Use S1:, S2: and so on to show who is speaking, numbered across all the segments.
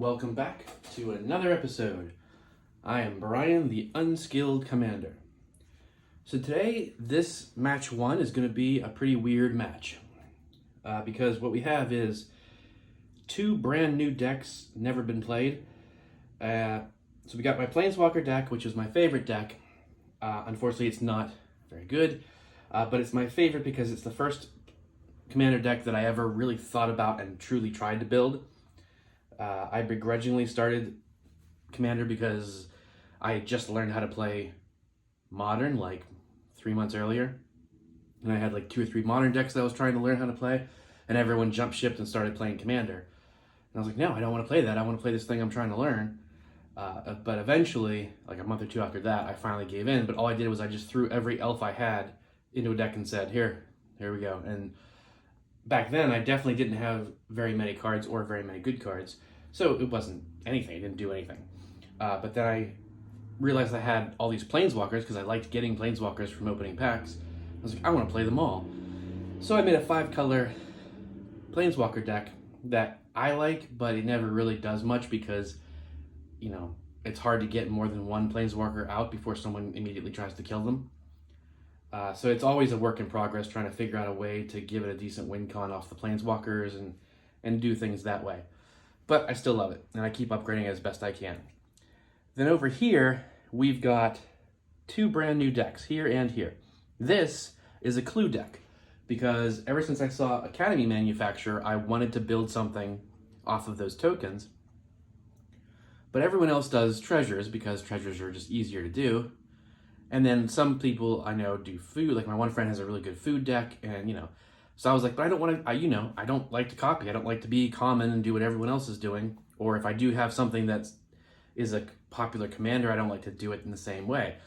S1: Welcome back to another episode. I am Brian, the Unskilled Commander. So today, this match 1 is going to be a pretty weird match. Because what we have is 2 brand new decks, never been played. So we got my Planeswalker deck, which is my favorite deck. Unfortunately, it's not very good. But it's my favorite because it's the first Commander deck that I ever really thought about and truly tried to build. I begrudgingly started Commander because I had just learned how to play Modern like 3 months earlier. And I had like 2 or 3 Modern decks that I was trying to learn how to play. And everyone jumped ship and started playing Commander. And I was like, no, I don't want to play that. I want to play this thing I'm trying to learn. But eventually, like a month or 2 after that, I finally gave in. But all I did was I just threw every elf I had into a deck and said, here we go. And back then, I definitely didn't have very many cards or very many good cards. So it wasn't anything. It didn't do anything. But then I realized I had all these Planeswalkers because I liked getting Planeswalkers from opening packs. I was like, I want to play them all. So I made a 5-color Planeswalker deck that I like, but it never really does much because, you know, it's hard to get more than one Planeswalker out before someone immediately tries to kill them. So it's always a work in progress trying to figure out a way to give it a decent win con off the Planeswalkers and do things that way. But I still love it, and I keep upgrading it as best I can. Then over here, we've got 2 brand new decks, here and here. This is a clue deck, because ever since I saw Academy Manufacturer, I wanted to build something off of those tokens. But everyone else does treasures, because treasures are just easier to do. And then some people I know do food, like my one friend has a really good food deck, and so I was like, but I don't want to, I don't like to copy. I don't like to be common and do what everyone else is doing. Or if I do have something that is a popular commander, I don't like to do it in the same way.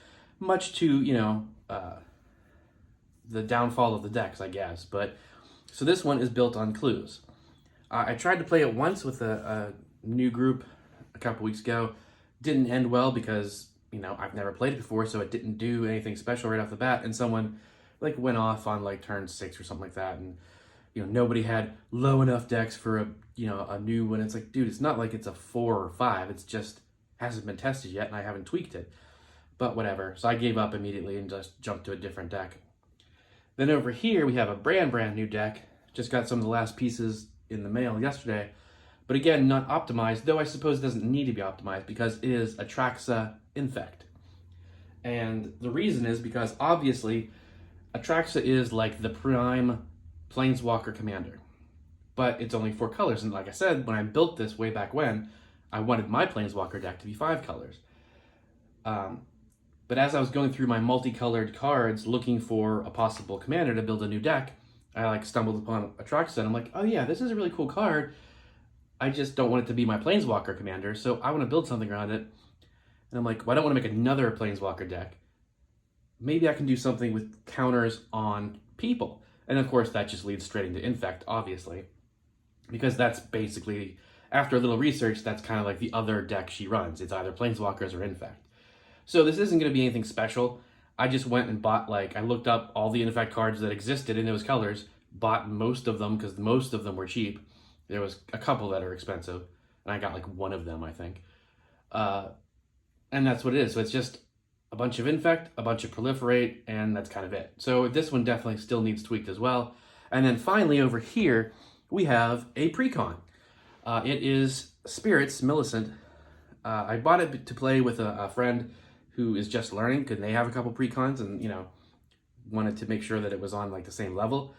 S1: Much to, the downfall of the decks, I guess. But so this one is built on clues. I tried to play it once with a new group a couple weeks ago. Didn't end well because, I've never played it before, so it didn't do anything special right off the bat. And someone went off on turn 6 or something like that, and nobody had low enough decks for a new one. It's like, dude, it's not like it's a 4 or 5. It's just hasn't been tested yet, and I haven't tweaked it. But whatever. So I gave up immediately and just jumped to a different deck. Then over here we have a brand new deck. Just got some of the last pieces in the mail yesterday, but again, not optimized. Though I suppose it doesn't need to be optimized because it is Atraxa Infect, and the reason is because obviously Atraxa is like the prime Planeswalker commander, but it's only 4 colors. And like I said, when I built this way back when, I wanted my Planeswalker deck to be 5 colors. But as I was going through my multicolored cards looking for a possible commander to build a new deck, I stumbled upon Atraxa, and I'm like, oh yeah, this is a really cool card. I just don't want it to be my Planeswalker commander, so I want to build something around it. And I'm like, well, I don't want to make another Planeswalker deck. Maybe I can do something with counters on people. And of course, that just leads straight into Infect, obviously. Because that's basically, after a little research, that's kind of like the other deck she runs. It's either Planeswalkers or Infect. So this isn't going to be anything special. I just went and bought, I looked up all the Infect cards that existed in those colors, bought most of them because most of them were cheap. There was a couple that are expensive, and I got one of them, I think. And that's what it is. So it's just a bunch of Infect, a bunch of Proliferate, and that's kind of it. So this one definitely still needs tweaked as well. And then finally over here, we have a precon. It is Spirits Millicent. I bought it to play with a friend who is just learning, because they have a couple precons and, wanted to make sure that it was on the same level.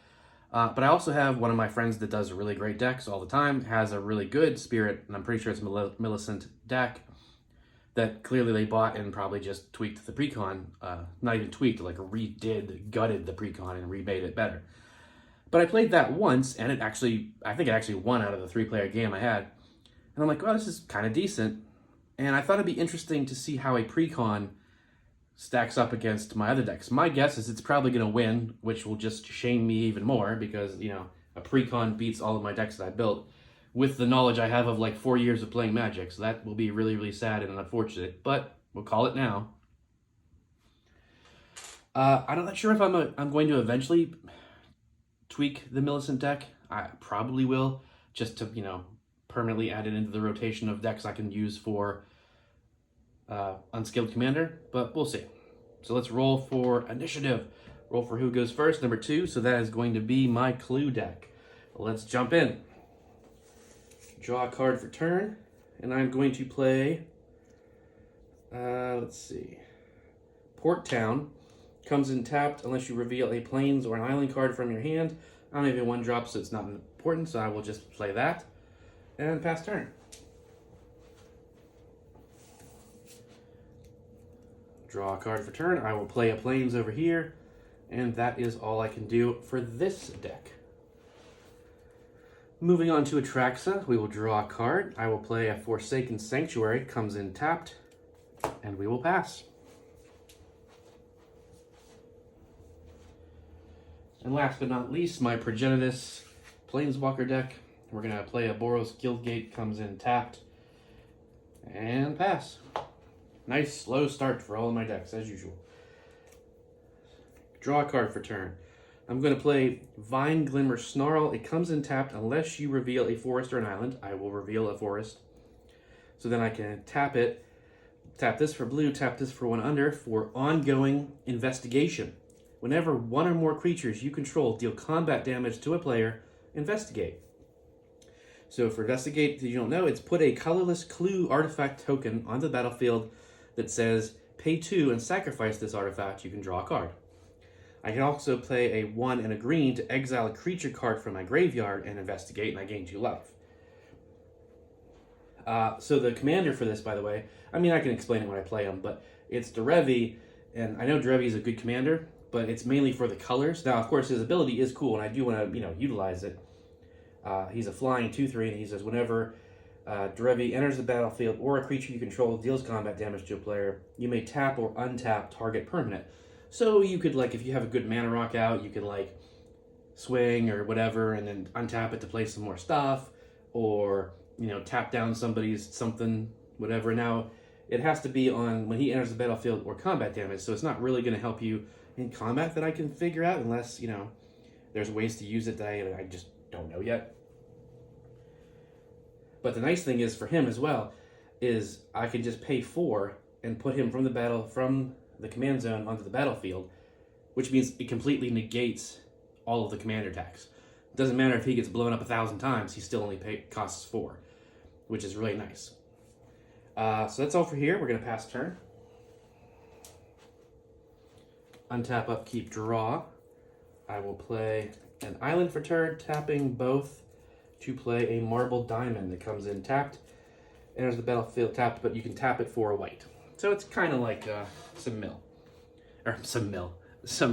S1: But I also have one of my friends that does really great decks all the time, has a really good Spirit, and I'm pretty sure it's Millicent deck, that clearly they bought and probably just tweaked the precon. Not even tweaked, gutted the precon and remade it better. But I played that once, and I think it actually won out of the 3-player game I had. And I'm like, oh, this is kind of decent. And I thought it'd be interesting to see how a precon stacks up against my other decks. My guess is it's probably going to win, which will just shame me even more because, a precon beats all of my decks that I built with the knowledge I have of 4 years of playing Magic. So that will be really, really sad and unfortunate, but we'll call it now. I'm not sure if I'm going to eventually tweak the Millicent deck. I probably will, just to, permanently added into the rotation of decks I can use for Unskilled Commander, but we'll see. So let's roll for initiative. Roll for who goes first, number 2. So that is going to be my clue deck. Let's jump in. Draw a card for turn, and I'm going to play, let's see, Port Town. Comes in tapped unless you reveal a plains or an island card from your hand. I don't even 1-drop, so it's not important, so I will just play that. And pass turn. Draw a card for turn. I will play a plains over here, and that is all I can do for this deck. Moving on to Atraxa, we will draw a card. I will play a Forsaken Sanctuary. Comes in tapped, and we will pass. And last but not least, my Progenitus Planeswalker deck. We're going to play a Boros Guildgate, comes in tapped, and pass. Nice slow start for all of my decks, as usual. Draw a card for turn. I'm going to play Vine Glimmer Snarl. It comes in tapped unless you reveal a forest or an island. I will reveal a forest. So then I can tap it, tap this for blue, tap this for 1 under for ongoing investigation. Whenever 1 or more creatures you control deal combat damage to a player, investigate. So for investigate, if you don't know, it's put a colorless clue artifact token onto the battlefield that says pay 2 and sacrifice this artifact. You can draw a card. I can also play a 1 and a green to exile a creature card from my graveyard and investigate, and I gain 2 life. So the commander for this, by the way, I mean, I can explain it when I play him, but it's Derevi, and I know Derevi is a good commander, but it's mainly for the colors. Now, of course, his ability is cool, and I do want to, utilize it. He's a flying 2/3, and he says whenever Derevi enters the battlefield or a creature you control deals combat damage to a player, you may tap or untap target permanent. So you could, if you have a good mana rock out, you can, swing or whatever, and then untap it to play some more stuff, or, tap down somebody's something, whatever. Now, it has to be on when he enters the battlefield or combat damage, so it's not really going to help you in combat that I can figure out, unless, there's ways to use it that I just don't know yet. But the nice thing is for him as well, is I can just pay 4 and put him from the command zone onto the battlefield, which means it completely negates all of the commander attacks. It doesn't matter if he gets blown up 1,000 times, he still only costs 4, which is really nice. So that's all for here. We're going to pass turn. Untap, upkeep, draw. I will play an island for turn, tapping both to play a marble diamond that comes in tapped. Enters the battlefield tapped, but you can tap it for a white. So it's kind of like some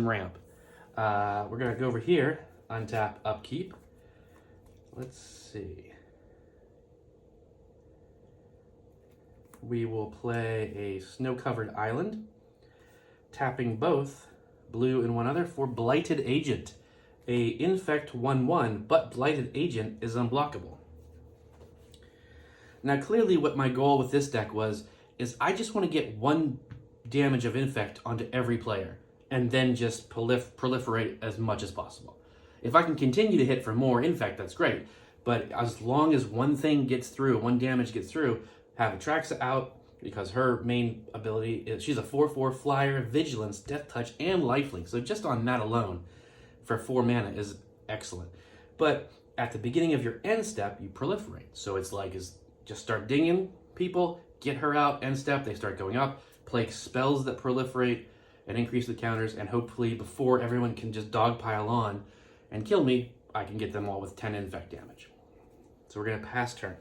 S1: ramp. We're going to go over here, untap, upkeep. Let's see. We will play a snow-covered island, tapping both blue and 1 other for Blighted Agent. A Infect 1/1, but Blighted Agent is unblockable. Now clearly what my goal with this deck is I just want to get 1 damage of Infect onto every player, and then just proliferate as much as possible. If I can continue to hit for more Infect, that's great, but as long as 1 thing gets through, 1 damage gets through, have Atraxa out, because her main ability is she's a 4/4 flyer, vigilance, death touch, and lifelink. So just on that alone, for 4 mana is excellent. But at the beginning of your end step, you proliferate. So it's just start dinging people, get her out, end step, they start going up, play spells that proliferate and increase the counters, and hopefully before everyone can just dogpile on and kill me, I can get them all with 10 infect damage. So we're going to pass turn.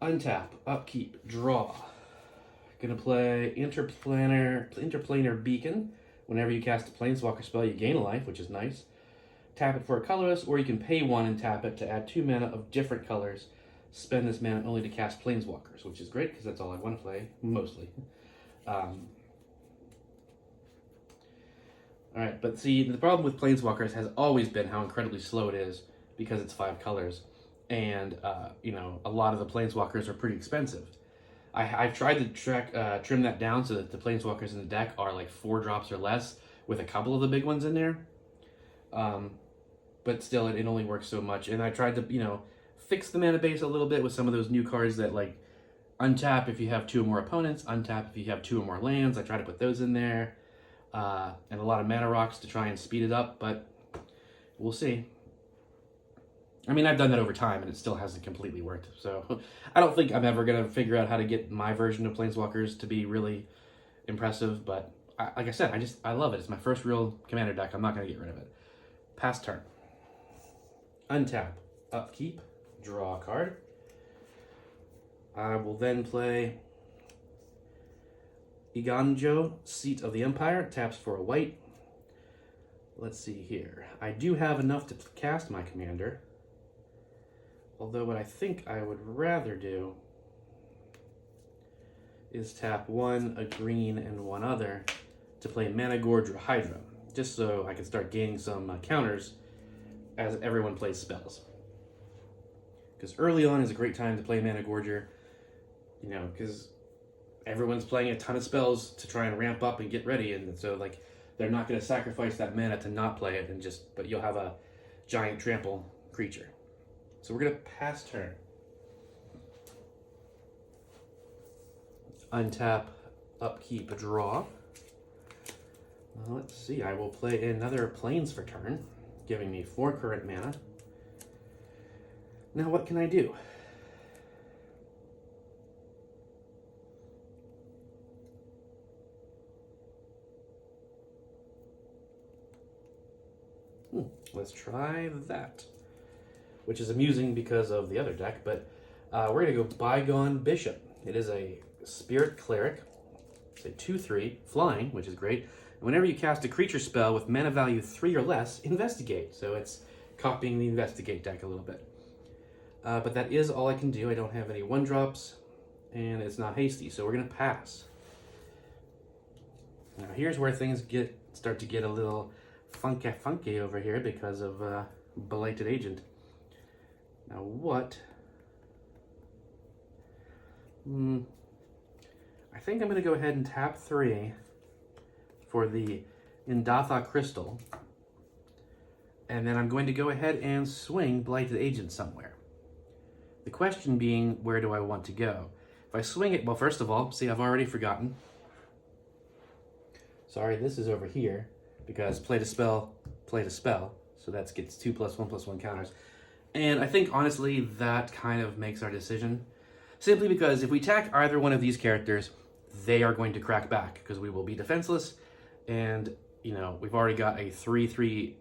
S1: Untap, upkeep, draw. Gonna play Interplanar Beacon. Whenever you cast a Planeswalker spell, you gain a life, which is nice. Tap it for a colorless, or you can pay 1 and tap it to add 2 mana of different colors. Spend this mana only to cast Planeswalkers, which is great, because that's all I want to play, mostly. Alright, but see, the problem with Planeswalkers has always been how incredibly slow it is, because it's 5 colors. And, a lot of the Planeswalkers are pretty expensive. I've tried to trim that down so that the Planeswalkers in the deck are 4 drops or less, with a couple of the big ones in there. but still, it only works so much. And I tried to, fix the mana base a little bit with some of those new cards that, like, untap if you have 2 or more opponents, untap if you have 2 or more lands. I try to put those in there. And a lot of mana rocks to try and speed it up, but we'll see. I mean, I've done that over time, and it still hasn't completely worked. So I don't think I'm ever going to figure out how to get my version of Planeswalkers to be really impressive. But like I said, I love it. It's my first real commander deck. I'm not going to get rid of it. Pass turn. Untap. Upkeep. Draw a card. I will then play Iganjo, Seat of the Empire. Taps for a white. Let's see here. I do have enough to cast my commander. Although what I think I would rather do is tap 1, a green, and 1 other to play managorger hydra, just so I can start gaining some counters as everyone plays spells. Because early on is a great time to play managorger, because everyone's playing a ton of spells to try and ramp up and get ready, and so like they're not going to sacrifice that mana to not play it, but you'll have a giant trample creature. So we're going to pass turn. Untap, upkeep, draw. Let's see, I will play another Plains for turn, giving me 4 current mana. Now what can I do? Let's try that. Which is amusing because of the other deck, but we're going to go Bygone Bishop. It is a Spirit Cleric. It's a 2/3, flying, which is great. And whenever you cast a creature spell with mana value 3 or less, investigate. So it's copying the investigate deck a little bit. But that is all I can do. I don't have any 1-drops, and it's not hasty, so we're going to pass. Now here's where things start to get a little funky over here because of Belated Agent. Now what? I think I'm going to go ahead and tap 3 for the Indatha Crystal. And then I'm going to go ahead and swing Blighted Agent somewhere. The question being, where do I want to go? If I swing it, well, first of all, see, I've already forgotten. Sorry, this is over here, because play to spell. So that gets 2+1/+1 counters. And I think, honestly, that kind of makes our decision. Simply because if we attack either one of these characters, they are going to crack back, because we will be defenseless. And, we've already got a 3/3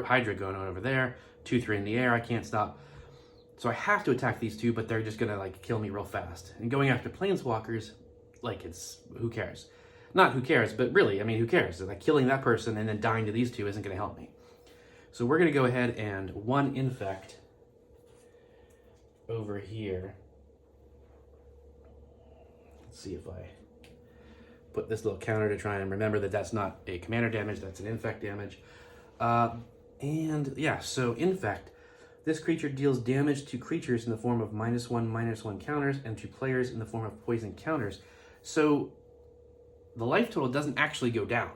S1: hydra going on over there, 2/3 in the air, I can't stop. So I have to attack these 2, but they're just going to, kill me real fast. And going after Planeswalkers, who cares? Not who cares, but really, who cares? Killing that person and then dying to these 2 isn't going to help me. So we're going to go ahead and 1 Infect over here. Let's see if I put this little counter to try and remember that that's not a commander damage, that's an Infect damage. And yeah, so Infect. This creature deals damage to creatures in the form of -1/-1 counters and to players in the form of poison counters. So the life total doesn't actually go down.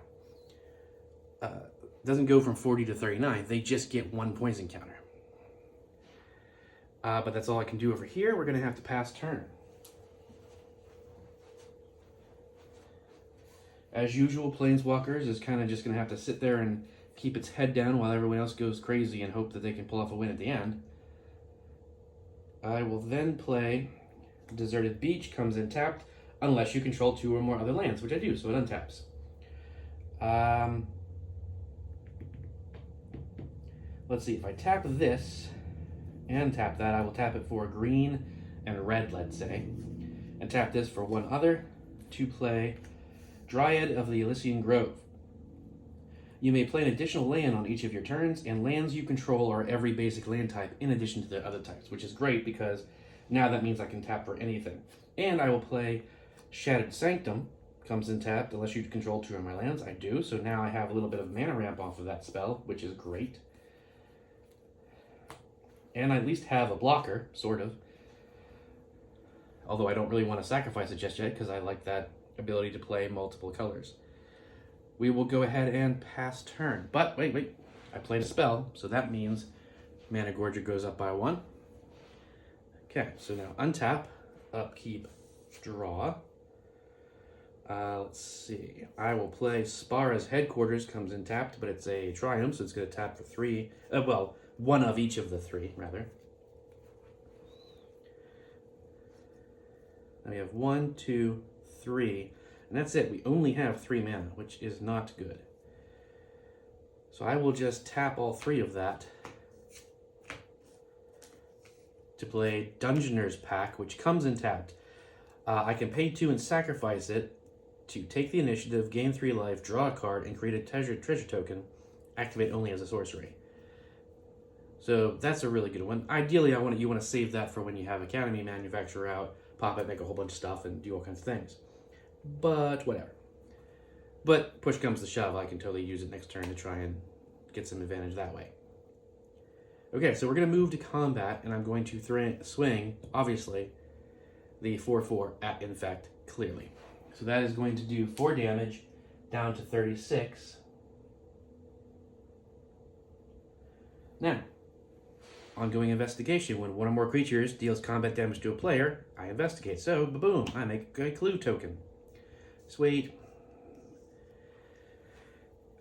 S1: Doesn't go from 40 to 39. They just get 1 poison counter. But that's all I can do over here. We're going to have to pass turn. As usual, Planeswalkers is kind of just going to have to sit there and keep its head down while everyone else goes crazy and hope that they can pull off a win at the end. I will then play Deserted Beach, comes in tapped, unless you control 2 or more other lands, which I do, so it untaps. Let's see, if I tap this and tap that, I will tap it for green and red, let's say, and tap this for 1 other to play Dryad of the Elysian Grove. You may play an additional land on each of your turns, and lands you control are every basic land type in addition to the other types, which is great because now that means I can tap for anything. And I will play Shattered Sanctum, comes in tapped unless you control 2 of my lands. I do, so now I have a little bit of mana ramp off of that spell, which is great. And I at least have a blocker, sort of. Although I don't really want to sacrifice it just yet because I like that ability to play multiple colors. We will go ahead and pass turn. But wait. I played a spell, so that means managorger goes up by 1. Okay, so now untap, upkeep, draw. Let's see. I will play Spara's Headquarters, comes in tapped, but it's a Triumph, so it's going to tap for 3. Well, one of each of the 3, rather. Now we have 1, 2, 3, and that's it. We only have 3 mana, which is not good. So I will just tap all 3 of that to play Dungeoner's Pack, which comes in tapped. I can pay 2 and sacrifice it to take the initiative, gain 3 life, draw a card, and create a treasure token, activate only as a sorcery. So that's a really good one. Ideally, you want to save that for when you have Academy Manufacturer out, pop it, make a whole bunch of stuff, and do all kinds of things. But whatever. But push comes to shove, I can totally use it next turn to try and get some advantage that way. Okay, so we're going to move to combat, and I'm going to swing, obviously, the 4/4 at Infect, clearly. So that is going to do 4 damage, down to 36. Now, ongoing investigation. When one or more creatures deals combat damage to a player, I investigate. So, boom, I make a clue token. Sweet.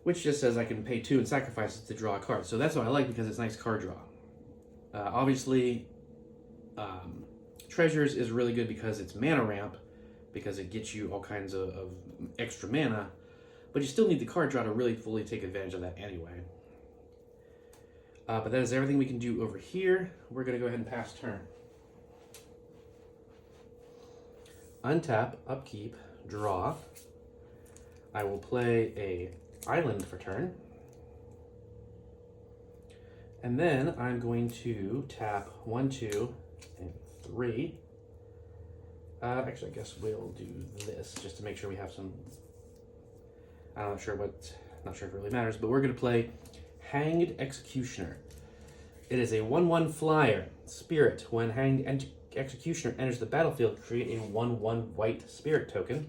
S1: Which just says I can pay 2 and sacrifice it to draw a card. So that's what I like because it's nice card draw. Obviously, Treasures is really good because it's mana ramp, because it gets you all kinds of extra mana, but you still need the card draw to really fully take advantage of that anyway. But that is everything we can do over here. We're going to go ahead and pass turn. Untap, upkeep, draw. I will play a island for turn. And then I'm going to tap 1, 2, and 3. Actually, I guess we'll do this just to make sure we have some. I'm not sure if it really matters, but we're going to play Hanged Executioner. It is a 1/1 flyer spirit. When Hanged Executioner enters the battlefield, create a 1/1 white spirit token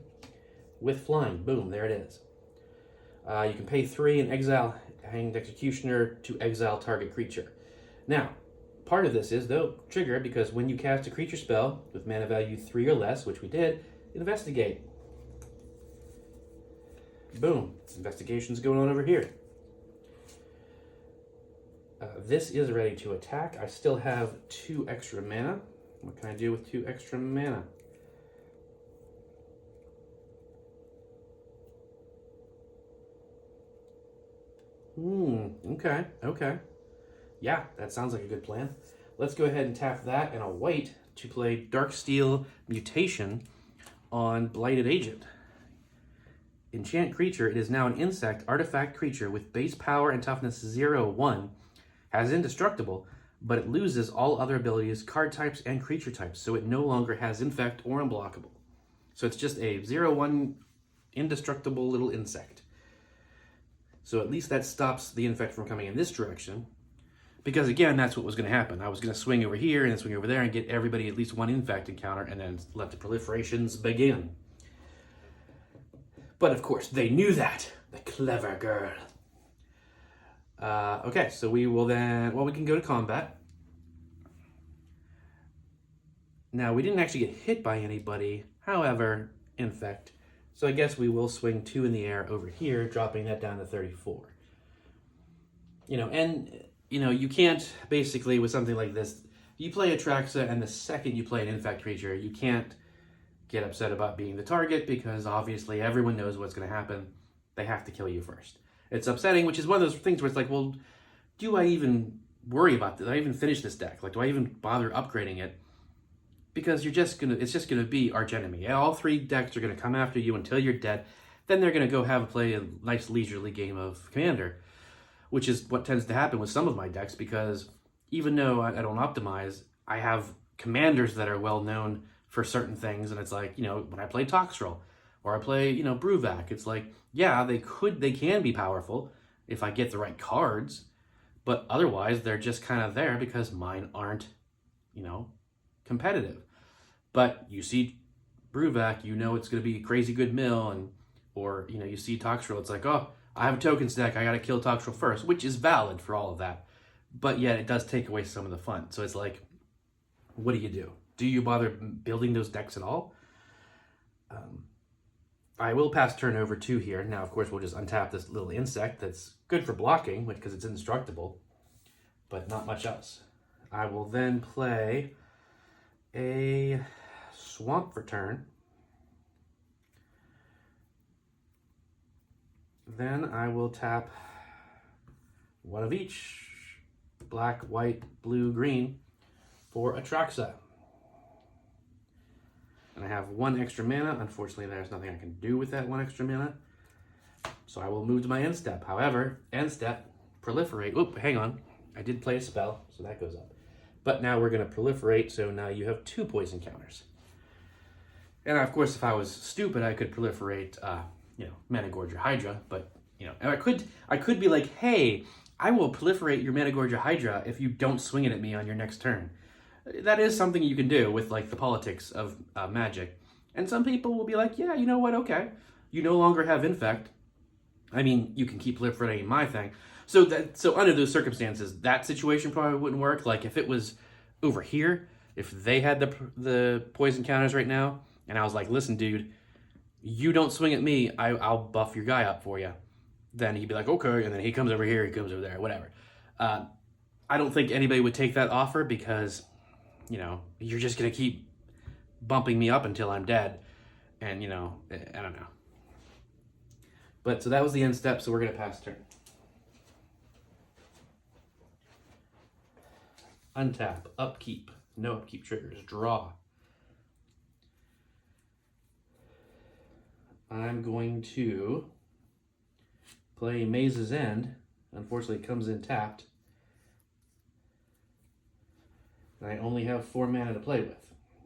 S1: with flying. Boom, there it is. You can pay 3 and exile Hanged Executioner to exile target creature. Now, part of this is, though, trigger because when you cast a creature spell with mana value 3 or less, which we did, investigate. Boom. Investigation's going on over here. This is ready to attack. I still have 2 extra mana. What can I do with 2 extra mana? Okay. Yeah, that sounds like a good plan. Let's go ahead and tap that and a white to play Darksteel Mutation on Blighted Agent. Enchant creature, it is now an insect artifact creature with base power and toughness 0/1, has indestructible, but it loses all other abilities, card types, and creature types, so it no longer has infect or unblockable. So it's just a 0/1 indestructible little insect. So at least that stops the infect from coming in this direction. Because again, that's what was going to happen. I was going to swing over here and then swing over there and get everybody at least 1 infect encounter and then let the proliferations begin. But of course, they knew that. The clever girl. Okay, so we will then, we can go to combat. Now, we didn't actually get hit by anybody. However, infect. So I guess we will swing 2 in the air over here, dropping that down to 34. You can't basically, with something like this, you play Atraxa, and the second you play an infect creature, you can't get upset about being the target, because obviously everyone knows what's going to happen. They have to kill you first. It's upsetting, which is one of those things where it's like, well, do I even worry about this? Do I even finish this deck? Like, do I even bother upgrading it? Because it's just gonna be arch enemy. All 3 decks are gonna come after you until you're dead. Then they're gonna go play a nice leisurely game of Commander, which is what tends to happen with some of my decks, because even though I don't optimize, I have commanders that are well known for certain things, and it's like, when I play Toxtrol or I play, Bruvac, it's like, yeah, they can be powerful if I get the right cards, but otherwise they're just kind of there because mine aren't, competitive. But you see Bruvac, it's going to be a crazy good mill, or you see Toxtrol, it's like, oh, I have a tokens deck, I gotta kill Toxtrol first, which is valid for all of that. But yet it does take away some of the fun. So it's like, what do? Do you bother building those decks at all? I will pass turn over 2 here. Now, of course, we'll just untap this little insect that's good for blocking because it's indestructible, but not much else. I will then play a swamp for turn. Then I will tap one of each, black, white, blue, green, for Atraxa. And I have 1 extra mana. Unfortunately, there's nothing I can do with that 1 extra mana. So I will move to my end step. However, end step, proliferate. Oop, hang on. I did play a spell, so that goes up. But now we're going to proliferate, so now you have 2 poison counters. And of course, if I was stupid, I could proliferate, managorger hydra. But, and I could be like, hey, I will proliferate your managorger hydra if you don't swing it at me on your next turn. That is something you can do with like the politics of Magic. And some people will be like, yeah, you know what, okay. You no longer have Infect. I mean, you can keep proliferating my thing. So under those circumstances, that situation probably wouldn't work. Like if it was over here, if they had the poison counters right now, and I was like, listen, dude, you don't swing at me, I'll buff your guy up for you. Then he'd be like, okay, and then he comes over here, he comes over there, whatever. I don't think anybody would take that offer because you're just going to keep bumping me up until I'm dead. And, I don't know. But so that was the end step, so we're going to pass turn. Untap, upkeep, no upkeep triggers, draw. I'm going to play Maze's End. Unfortunately, it comes in tapped. And I only have 4 mana to play with.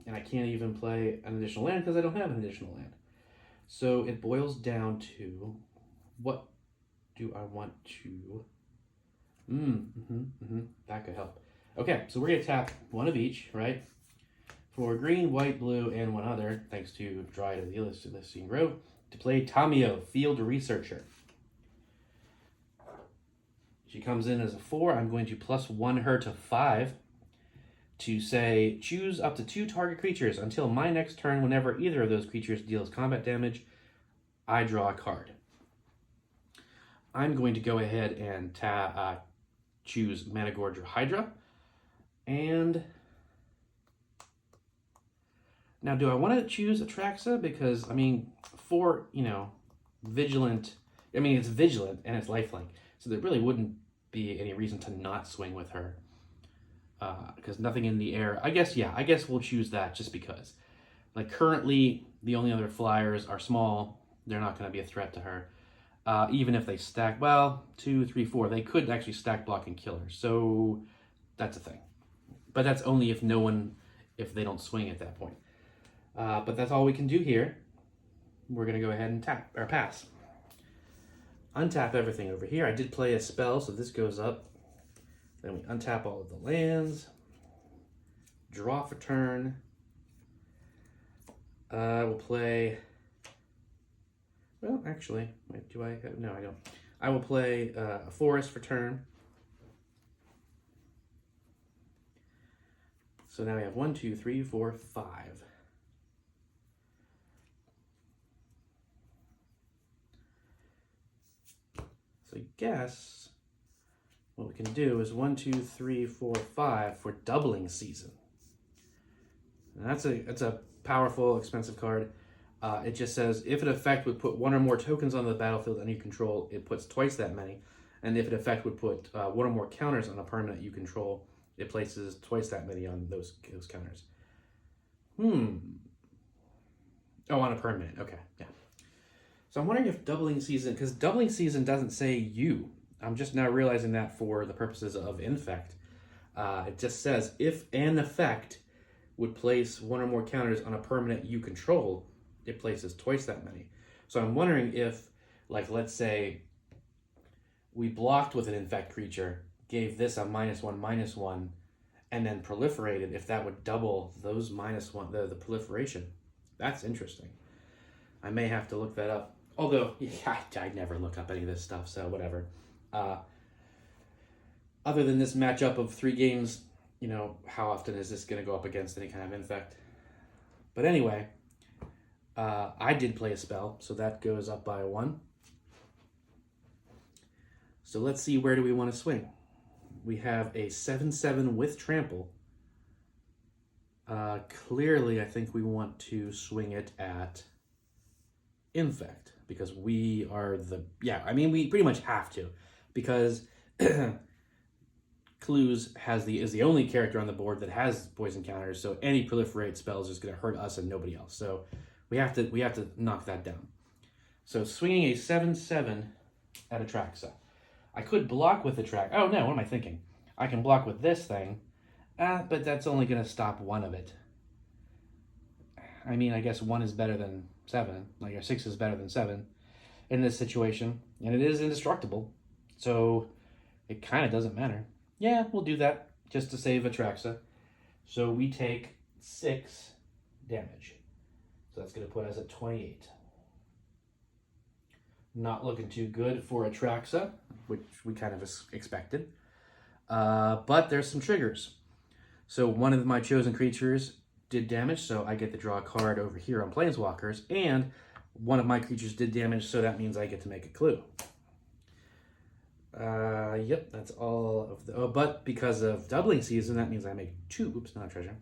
S1: And I can't even play an additional land because I don't have an additional land. So it boils down to, what do I want to... That could help. Okay, so we're going to tap 1 of each, right? For green, white, blue, and 1 other, thanks to Dryad of the Elysian Grove, to play Tamio, Field Researcher. She comes in as a 4. I'm going to +1 her to 5 to say, choose up to 2 target creatures until my next turn. Whenever either of those creatures deals combat damage, I draw a card. I'm going to go ahead and choose Managorger Hydra. And now, do I want to choose Atraxa? Because, for, Vigilant, it's Vigilant and it's lifelink. So there really wouldn't be any reason to not swing with her. Because nothing in the air. I guess we'll choose that just because. Like, currently, the only other flyers are small. They're not going to be a threat to her. Even if they stack, 2, 3, 4. They could actually stack, block, and kill her. So that's a thing. But that's only if they don't swing at that point. But that's all we can do here. We're going to go ahead and pass. Untap everything over here. I did play a spell, so this goes up. Then we untap all of the lands. Draw for turn. We'll play... Well, actually, wait, do I have... No, I don't. I will play a forest for turn. So now we have 1, 2, 3, 4, 5. So I guess what we can do is 1, 2, 3, 4, 5 for doubling season. And that's a powerful, expensive card. It just says if an effect would put 1 or more tokens on the battlefield under your control, it puts twice that many. And if an effect would put 1 or more counters on a permanent you control, it places twice that many on those counters. Oh, on a permanent. Okay, yeah. So I'm wondering if doubling season, because doubling season doesn't say you. I'm just now realizing that for the purposes of Infect. It just says if an effect would place 1 or more counters on a permanent you control, it places twice that many. So I'm wondering if, like, let's say we blocked with an Infect creature, gave this a -1/-1, and then proliferated, if that would double those -1, the proliferation. That's interesting. I may have to look that up. Although, yeah, I never look up any of this stuff, so whatever. Other than this matchup of 3 games, you know, how often is this going to go up against any kind of infect? But anyway, I did play a spell, so that goes up by 1. So let's see, where do we want to swing? We have a 7/7 with trample. Clearly, I think we want to swing it at Infect, because we are we pretty much have to, because Clues is the only character on the board that has poison counters, so any proliferate spells is going to hurt us and nobody else. So we have to knock that down. So swinging a 7/7 at Atraxa. I could block with Atraxa. Oh no, what am I thinking? I can block with this thing, but that's only going to stop 1 of it. I mean, I guess 1 is better than 7. Like, or 6 is better than 7 in this situation, and it is indestructible, so it kind of doesn't matter. Yeah, we'll do that just to save Atraxa. So we take 6 damage. So that's going to put us at 28. Not looking too good for Atraxa, which we kind of expected. But there's some triggers. So one of my chosen creatures did damage, so I get to draw a card over here on Planeswalkers, and one of my creatures did damage, so that means I get to make a clue. Yep, that's all of the... Oh, but because of doubling season, that means I make 2... Oops, not a treasure.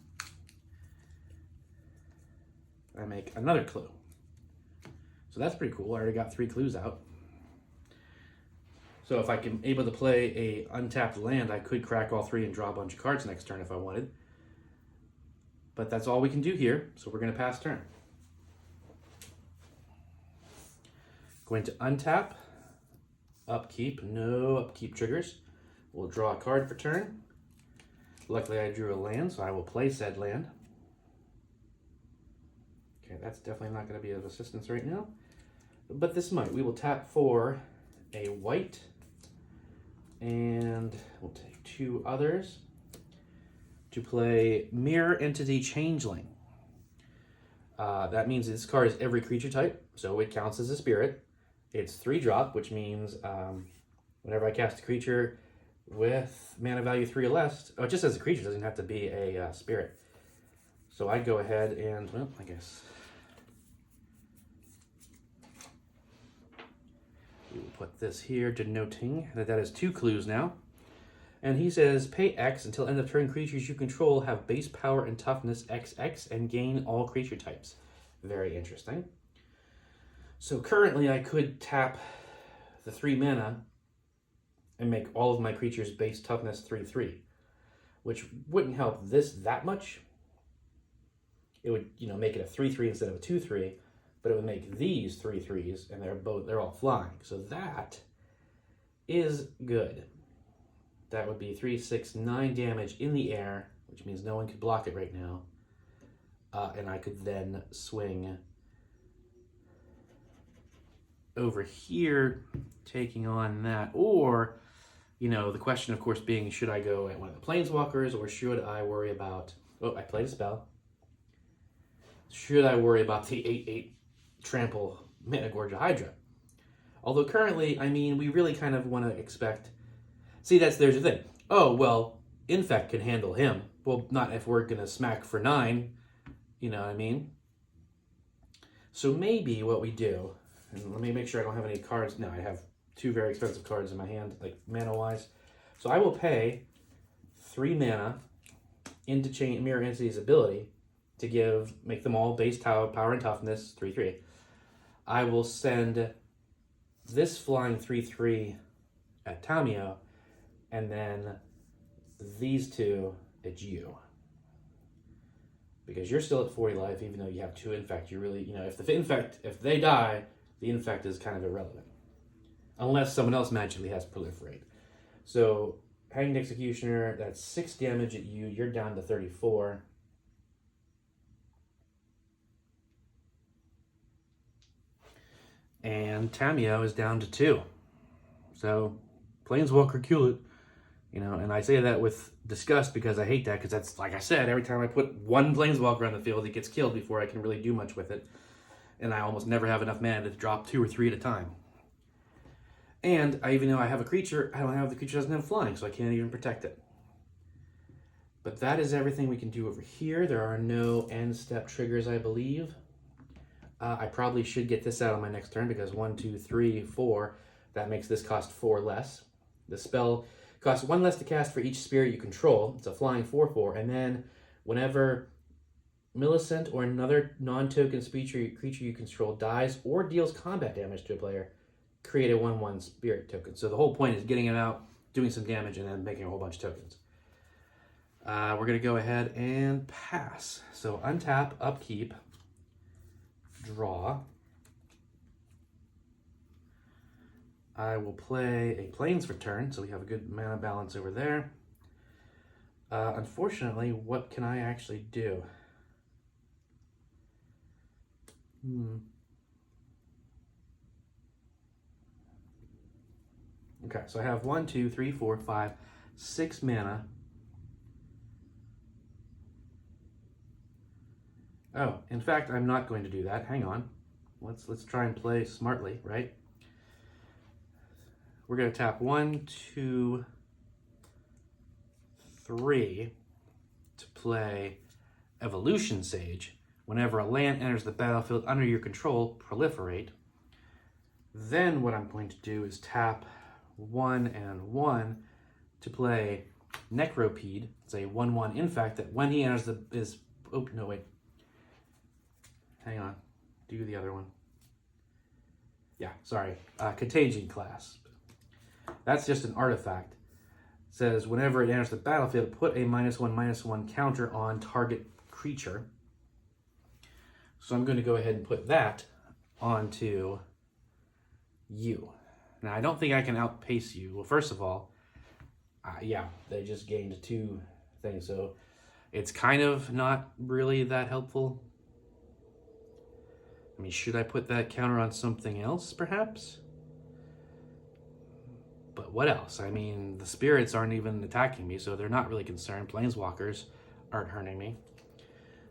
S1: I make another clue. So that's pretty cool. I already got 3 clues out. So if I can able to play a untapped land, I could crack all 3 and draw a bunch of cards next turn if I wanted. But that's all we can do here, so we're going to pass turn. Going to untap. Upkeep, no upkeep triggers. We'll draw a card for turn. Luckily I drew a land, so I will play said land. Okay, that's definitely not going to be of assistance right now. But this might. We will tap for a white, and we'll take 2 others to play Mirror Entity Changeling. That means this card is every creature type, so it counts as a spirit. It's 3-drop, which means whenever I cast a creature with mana value 3 or less, oh, it just says a creature, doesn't have to be a spirit. So I go ahead and, well, I guess we will put this here, denoting that that is 2 clues now. And he says, pay X until end of turn. Creatures you control have base power and toughness XX and gain all creature types. Very interesting. So currently I could tap the 3 mana and make all of my creatures base toughness 3/3, which wouldn't help this that much. It would, make it a 3/3 instead of a 2/3, but it would make these 3/3s, and they're all flying. So that is good. That would be 3, 6, 9 damage in the air, which means no one could block it right now. And I could then swing over here, taking on that. Or, the question, of course, being, should I go at one of the Planeswalkers, or should I worry about... Oh, I played a spell. Should I worry about the 8/8 trample managorger hydra? Although currently, we really kind of want to expect... See, there's the thing. Oh, well, Infect can handle him. Well, not if we're going to smack for 9. You know what I mean? So maybe what we do... And let me make sure I don't have any cards. No, I have 2 very expensive cards in my hand, like mana-wise. So I will pay 3 mana into Mirror Entity's ability to make them all base power and toughness 3/3. I will send this flying 3/3 at Tamio, and then these 2 at you. Because you're still at 40 life, even though you have 2 Infect. You really, if they die, the Infect is kind of irrelevant. Unless someone else magically has Proliferate. So, Hanged Executioner, that's 6 damage at you. You're down to 34. And Tamio is down to 2. So, Planeswalker kill it. And I say that with disgust because I hate that, because that's, like I said, every time I put one Planeswalker on the field, it gets killed before I can really do much with it. and I almost never have enough mana to drop 2 or 3 at a time. And even though I have a creature, the creature doesn't have flying, so I can't even protect it. But that is everything we can do over here. There are no end step triggers, I believe. I probably should get this out on my next turn because 1, 2, 3, 4, that makes this cost 4 less. The spell costs 1 less to cast for each spirit you control. It's a flying 4/4, and then whenever Millicent or another non-token creature you control dies or deals combat damage to a player, create a 1/1 spirit token. So the whole point is getting it out, doing some damage, and then making a whole bunch of tokens. We're going to go ahead and pass. So untap, upkeep, draw. I will play a Plains for turn, so we have a good mana balance over there. Unfortunately, what can I actually do? Okay, so I have 1, 2, 3, 4, 5, 6 mana. Oh, in fact, I'm not going to do that. Hang on. Let's try and play smartly, right? We're going to tap 1, 2, 3 to play Evolution Sage. Whenever a land enters the battlefield under your control, proliferate. Then what I'm going to do is tap 1 and 1 to play Necropede. It's a 1/1 Infect that when he enters oh, no, wait. Hang on. Do the other one. Yeah, sorry. Contagion Clasp. That's just an artifact. It says whenever it enters the battlefield, put a -1/-1 counter on target creature. So I'm going to go ahead and put that onto you. Now, I don't think I can outpace you. Well, first of all, yeah, they just gained 2 things, so it's kind of not really that helpful. I mean, should I put that counter on something else, perhaps? But what else? I mean, the spirits aren't even attacking me, so they're not really concerned. Planeswalkers aren't hurting me.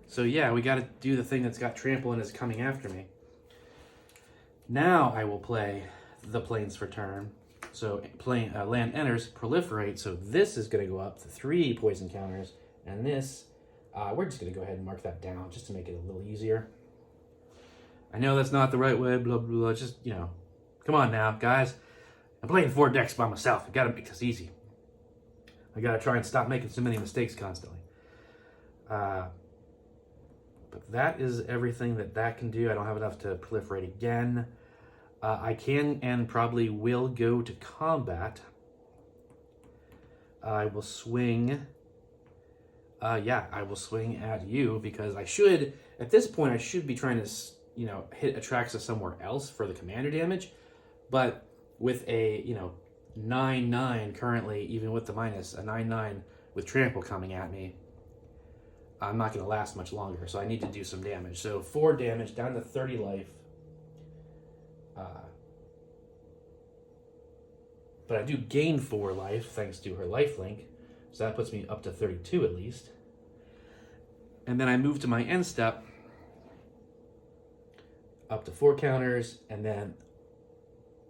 S1: So yeah, we got to do the thing that's got trample and is coming after me. Now I will play the Plains for turn. So land enters, proliferate. So this is going to go up to 3 poison counters, and this, we're just going to go ahead and mark that down just to make it a little easier. I know that's not the right way, blah, blah, blah. Just, you know, come on now, guys. I'm playing 4 decks by myself. I got to make this easy. I got to try and stop making so many mistakes constantly. But that is everything that can do. I don't have enough to proliferate again. I can and probably will go to combat. I will swing. Yeah, I will swing at you because I should, at this point, I should be trying to, you know, hit Atraxa somewhere else for the commander damage. But with a, you know, 9/9 currently, even with the minus, a 9/9 with trample coming at me, I'm not going to last much longer, so I need to do some damage. So 4 damage, down to 30 life. But I do gain 4 life thanks to her lifelink, so that puts me up to 32 at least. And then I move to my end step, up to 4 counters, and then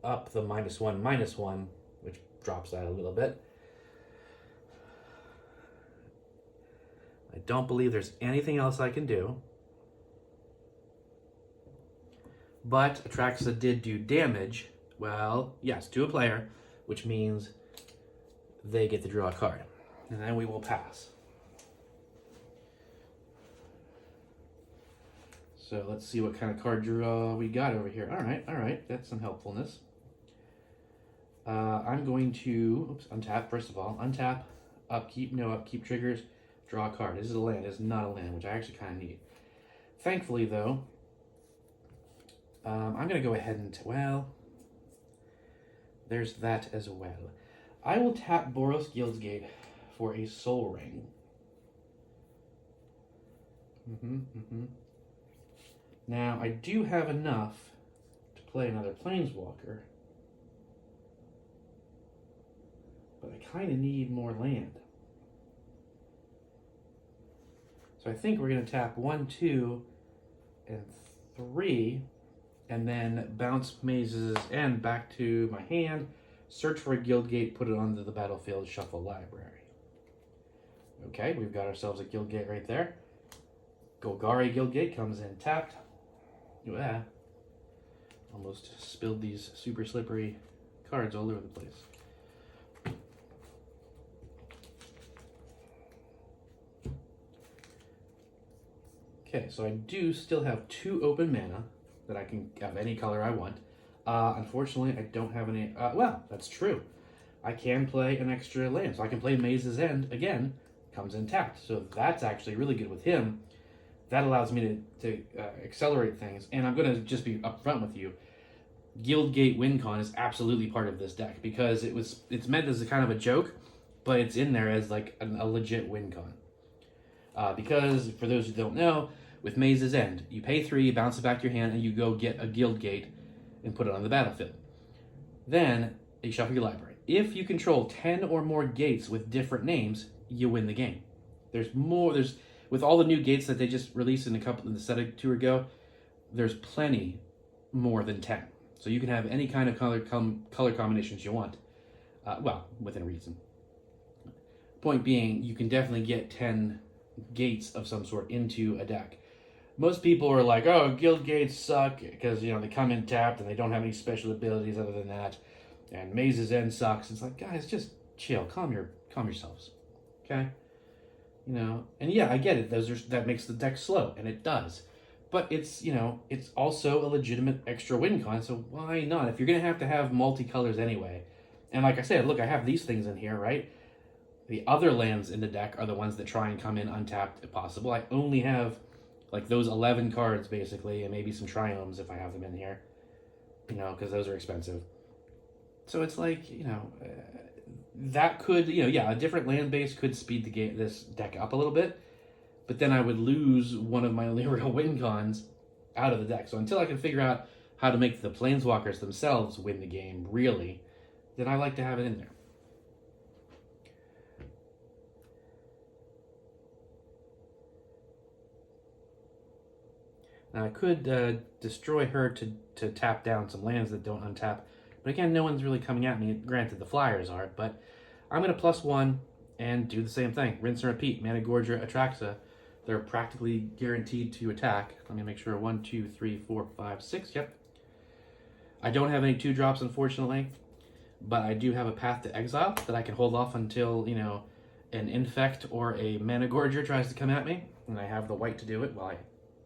S1: up the -1/-1, which drops that a little bit. I don't believe there's anything else I can do. But Atraxa did do damage. Well, yes, to a player, which means they get to draw a card. And then we will pass. So let's see what kind of card draw we got over here. All right, that's some helpfulness. I'm going to, untap first of all. Untap, upkeep, no upkeep triggers, draw a card. This is a land, this is not a land, which I actually kind of need. Thankfully, though, I'm going to go ahead and, well, there's that as well. I will tap Boros Guildsgate for a Soul Ring. Now, I do have enough to play another Planeswalker, but I kind of need more land. So I think we're going to tap 1, 2, and 3 and then bounce Maze's End back to my hand, search for a guild gate, put it onto the battlefield, shuffle library. Okay, we've got ourselves a guild gate right there. Golgari guild gate comes in tapped. Yeah. Almost spilled these super slippery cards all over the place. Okay, so I do still have 2 open mana that I can have any color I want. Unfortunately, I don't have any... well, that's true. I can play an extra land. So I can play Maze's End again. Comes in tapped. So that's actually really good with him. That allows me to accelerate things. And I'm going to just be upfront with you. Guildgate WinCon is absolutely part of this deck because it's meant as a kind of a joke, but it's in there as like a legit WinCon. Because, for those who don't know, with Maze's End, you pay 3, you bounce it back to your hand, and you go get a guild gate and put it on the battlefield. Then, you shuffle your library. If you control 10 or more gates with different names, you win the game. With all the new gates that they just released in the set or 2 ago, there's plenty more than 10. So you can have any kind of color combinations you want. Well, within reason. Point being, you can definitely get 10 gates of some sort into a deck. Most people are like, oh, guild gates suck because, they come in tapped and they don't have any special abilities other than that. And Maze's End sucks. It's like, guys, just chill. Calm yourselves. Okay? And yeah, I get it. That makes the deck slow, and it does. But it's also a legitimate extra win con, so why not? If you're going to have multicolors anyway. And like I said, look, I have these things in here, right? The other lands in the deck are the ones that try and come in untapped if possible. I only have like those 11 cards basically, and maybe some triomes if I have them in here, because those are expensive. So it's like, that could, a different land base could speed this deck up a little bit, but then I would lose one of my only real win cons out of the deck. So until I can figure out how to make the Planeswalkers themselves win the game, really, then I like to have it in there. Now I could destroy her to tap down some lands that don't untap, but again, no one's really coming at me. Granted, the flyers are, but I'm going to +1 and do the same thing. Rinse and repeat. Managorger, Atraxa. They're practically guaranteed to attack. Let me make sure. 1, 2, 3, 4, 5, 6. Yep. I don't have any 2-drops, unfortunately, but I do have a Path to Exile that I can hold off until, an Infect or a managorger tries to come at me, and I have the white to do it. Well,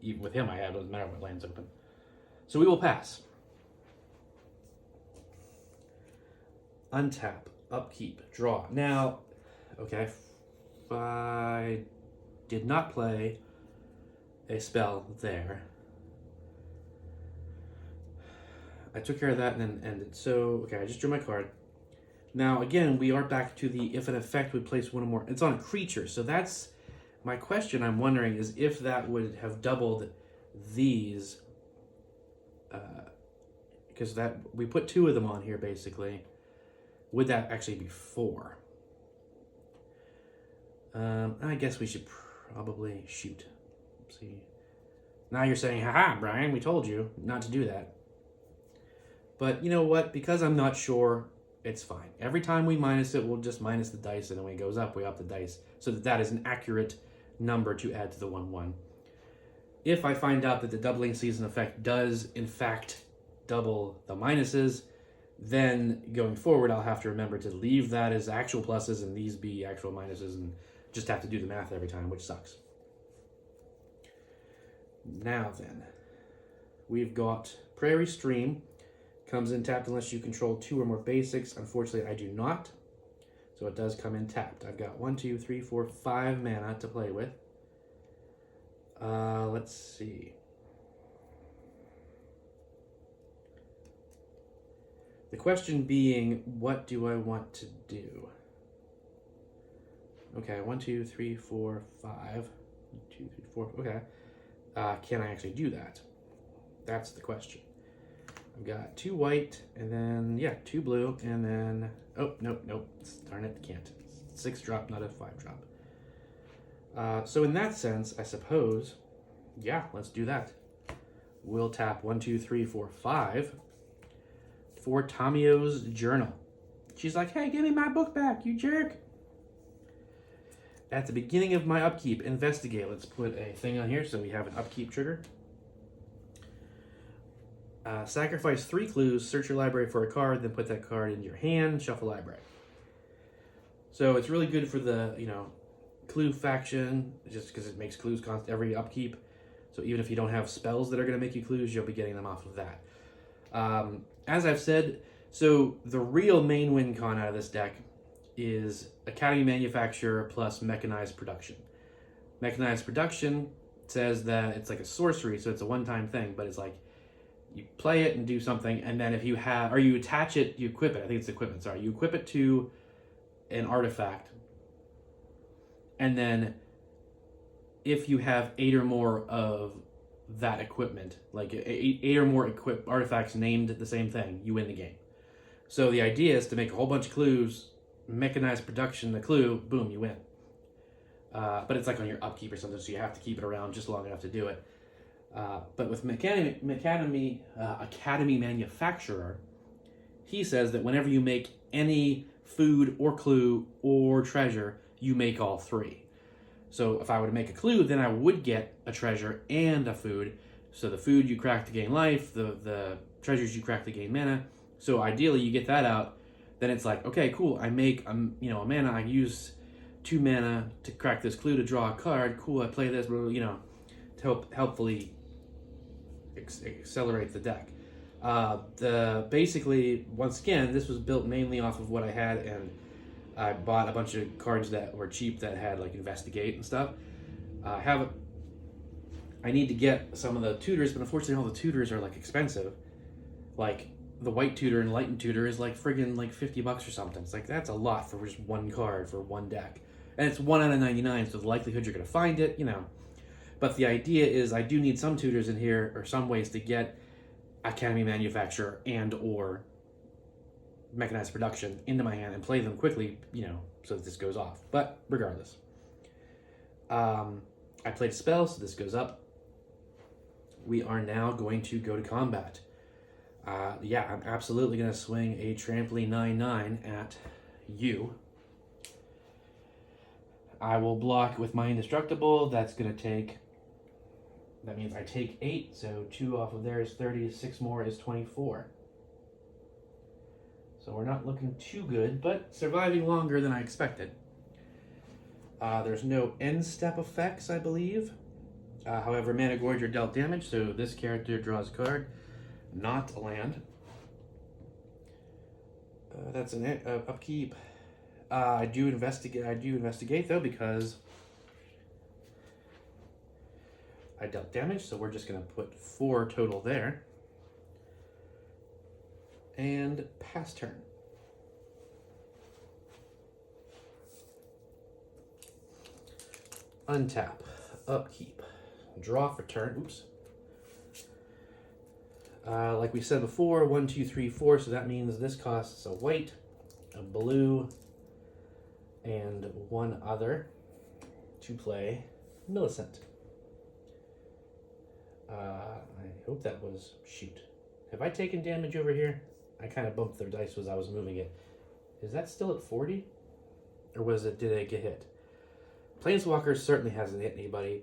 S1: even with him, it doesn't matter what land's open. So we will pass. Untap, upkeep, draw. Now, okay, if I did not play a spell there, I took care of that and then ended. So, okay, I just drew my card. Now, again, we are back to the if an effect would place one or more. It's on a creature, so that's my question. I'm wondering is if that would have doubled these, because that we put 2 of them on here basically. Would that actually be 4? I guess we should probably shoot. See, now you're saying, haha, Brian, we told you not to do that. But you know what? Because I'm not sure, it's fine. Every time we minus it, we'll just minus the dice, and then when it goes up, we up the dice, so that is an accurate number to add to the 1/1. If I find out that the doubling season effect does, in fact, double the minuses, then going forward, I'll have to remember to leave that as actual pluses and these be actual minuses and just have to do the math every time, which sucks. Now then, we've got Prairie Stream. Comes in tapped unless you control 2 or more basics. Unfortunately, I do not. So it does come in tapped. I've got 1, 2, 3, 4, 5 mana to play with. Let's see. The question being, what do I want to do? Okay, 1, 2, 3, 4, 5. 1, 2, 3, 4. Okay. Can I actually do that? That's the question. I've got 2 white, and then, 2 blue, and then... Oh, nope. Darn it, can't. 6-drop, not a 5-drop. So in that sense, I suppose, let's do that. we'll tap 1, 2, 3, 4, 5 for Tamio's Journal. She's like, hey, give me my book back, you jerk. At the beginning of my upkeep, investigate. Let's put a thing on here so we have an upkeep trigger. Sacrifice 3 clues, search your library for a card, then put that card in your hand, shuffle library. So it's really good for the, clue faction, just because it makes clues constant every upkeep. So even if you don't have spells that are going to make you clues, you'll be getting them off of that. As I've said, so the real main win con out of this deck is Academy Manufacturer plus Mechanized Production. Mechanized Production says that it's like a sorcery, so it's a one-time thing, but it's like you play it and do something, and then if you have, or you attach it, you equip it. I think it's equipment, sorry. You equip it to an artifact, and then if you have 8 or more of that equipment, like 8 or more artifacts named the same thing, you win the game. So the idea is to make a whole bunch of clues, Mechanized Production, the clue, boom, you win. But it's like on your upkeep or something, so you have to keep it around just long enough to do it. But with Academy Manufacturer, he says that whenever you make any food or clue or treasure, you make all 3. So if I were to make a clue, then I would get a treasure and a food. So the food you crack to gain life, the treasures you crack to gain mana. So ideally you get that out, then it's like, okay, cool, I make a mana, I use 2 mana to crack this clue to draw a card, cool, I play this, to helpfully accelerate the deck. Basically, once again, this was built mainly off of what I had, and I bought a bunch of cards that were cheap that had like investigate and stuff. I need to get some of the tutors, but unfortunately all the tutors are like expensive. Like the white tutor and lightened tutor is like friggin' like $50 or something. It's like, that's a lot for just one card for one deck. And it's 1 out of 99, so the likelihood you're gonna find it, But the idea is I do need some tutors in here, or some ways to get Academy Manufacturer and or Mechanized Production into my hand and play them quickly, so that this goes off. But regardless. I played a spell, so this goes up. We are now going to go to combat. I'm absolutely going to swing a Trampoline 9/9 at you. I will block with my Indestructible. That's going to take... That means I take 8, so 2 off of there is 30, 6 more is 24. So we're not looking too good, but surviving longer than I expected. There's no end step effects, I believe. However, managorger dealt damage, so this character draws a card, not a land. That's an upkeep. I do investigate though, because I dealt damage, so we're just going to put 4 total there. And pass turn. Untap. Upkeep. Draw for turn. Oops. Like we said before, 1, 2, 3, 4, so that means this costs a white, a blue, and 1 other to play Millicent. I hope that was... Shoot. Have I taken damage over here? I kind of bumped their dice as I was moving it. Is that still at 40? Or did it get hit? Planeswalkers certainly hasn't hit anybody.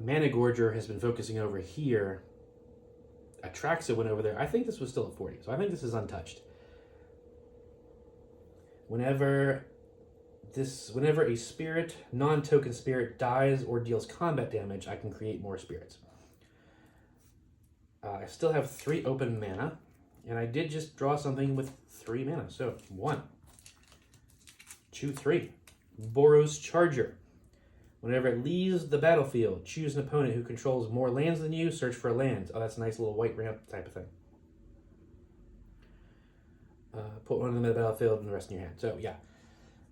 S1: Managorger has been focusing over here. Atraxa went over there. I think this was still at 40, so I think this is untouched. Whenever a spirit, non-token spirit, dies or deals combat damage, I can create more spirits. I still have 3 open mana, and I did just draw something with 3 mana. So 1, 2, 3. Boros Charger. Whenever it leaves the battlefield, choose an opponent who controls more lands than you, search for a land. Oh, that's a nice little white ramp type of thing. Put 1 in the battlefield and the rest in your hand. So, yeah.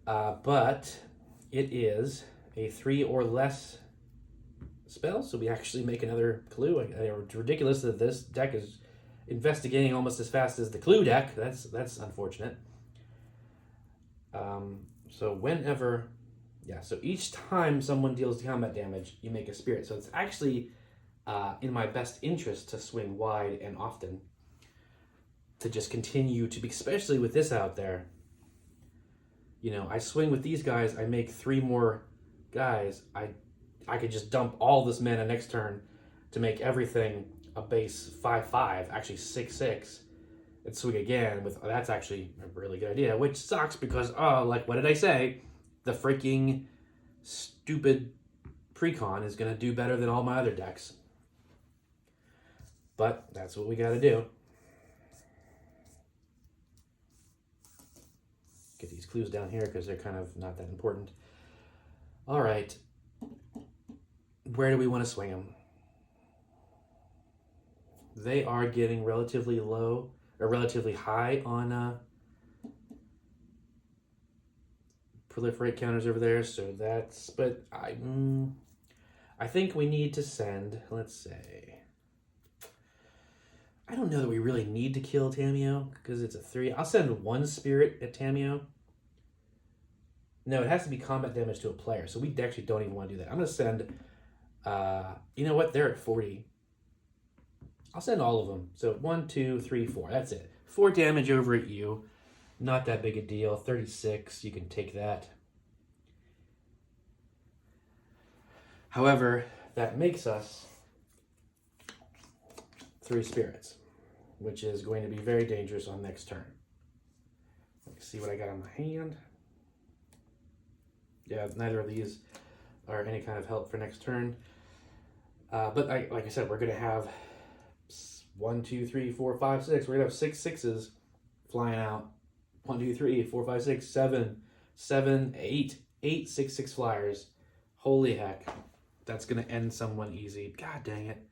S1: But it is a 3 or less spell, so we actually make another clue. It's ridiculous that this deck is investigating almost as fast as the clue deck. That's unfortunate. So each time someone deals combat damage, you make a spirit. So it's actually in my best interest to swing wide and often, to just continue to be, especially with this out there. You know, I swing with these guys, I make 3 more guys, I could just dump all this mana next turn to make everything a base 5/5, actually 6/6, and swing again with, that's actually a really good idea, which sucks because, like, what did I say? The freaking stupid precon is going to do better than all my other decks. But that's what we got to do. Get these clues down here because they're kind of not that important. All right. Where do we want to swing them? They are getting relatively low or relatively high on proliferate counters over there. So that's, but I think we need to send, let's say, I don't know that we really need to kill Tamiyo because it's a 3. I'll send 1 spirit at Tamiyo. No, it has to be combat damage to a player, so we actually don't even want to do that. I'm going to send, you know what? They're at 40. I'll send all of them. So 1, 2, 3, 4. That's it. 4 damage over at you. Not that big a deal. 36. You can take that. However, that makes us 3 spirits, which is going to be very dangerous on next turn. Let's see what I got on my hand. Yeah, neither of these are any kind of help for next turn. But like I said, we're going to have 1, 2, 3, 4, 5, 6. We're going to have 6 6s flying out. 1, 2, 3, 4, 5, 6, 7, 7, 8. 8 6/6 flyers. Holy heck. That's going to end someone easy. God dang it.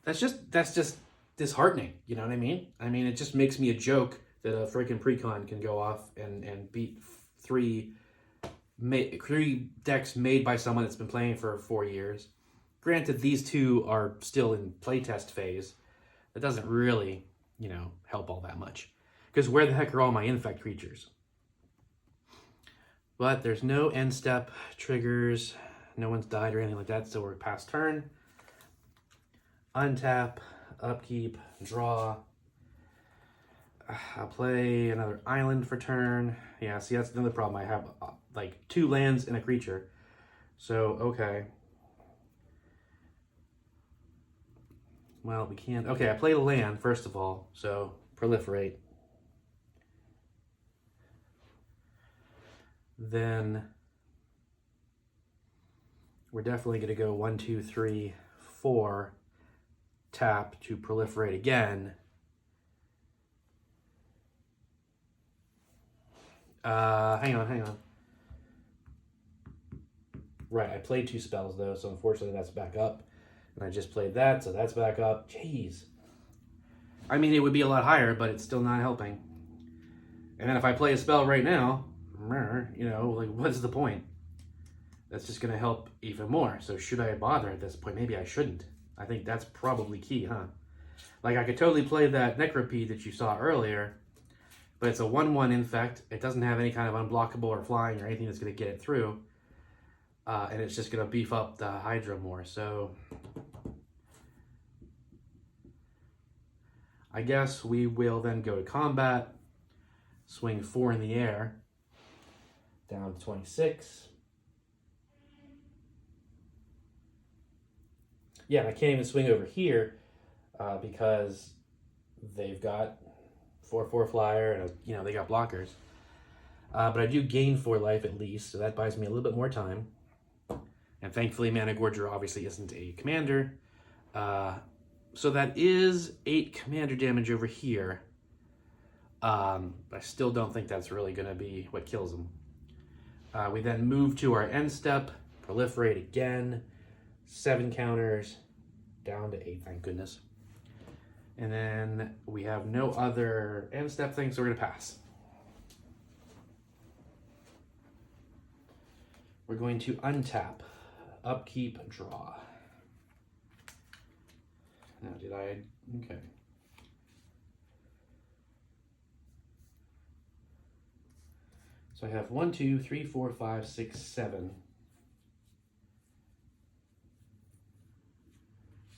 S1: That's just disheartening. You know what I mean? I mean, it just makes me a joke that a freaking precon can go off and beat 3 decks made by someone that's been playing for 4 years. Granted, these 2 are still in playtest phase. That doesn't really, help all that much. Because where the heck are all my Infect creatures? But there's no end step triggers. No one's died or anything like that, so we're past turn. Untap, upkeep, draw. I'll play another island for turn. Yeah, see, that's another problem. I have like 2 lands and a creature. So, okay. Well, we can't. Okay, I played a land, first of all. So, proliferate. Then we're definitely going to go 1, 2, 3, 4. Tap to proliferate again. Hang on. Right, I played 2 spells though, so unfortunately that's back up. And I just played that, so that's back up. Jeez. I mean, it would be a lot higher, but it's still not helping. And then if I play a spell right now, like, what's the point? That's just going to help even more. So should I bother at this point? Maybe I shouldn't. I think that's probably key, huh? Like, I could totally play that Necropede that you saw earlier, but it's a 1/1 Infect. It doesn't have any kind of unblockable or flying or anything that's going to get it through. And it's just going to beef up the Hydra more. So I guess we will then go to combat, swing 4 in the air, down to 26. Yeah, I can't even swing over here because they've got 4/4 flyer and they got blockers. But I do gain 4 life at least, so that buys me a little bit more time. And thankfully, managorger obviously isn't a commander. So that is 8 commander damage over here. I still don't think that's really going to be what kills him. We then move to our end step, proliferate again, 7 counters, down to 8, thank goodness. And then we have no other end step things, so we're going to pass. We're going to untap, upkeep, draw. Now, okay. So I have 1, 2, 3, 4, 5, 6, 7.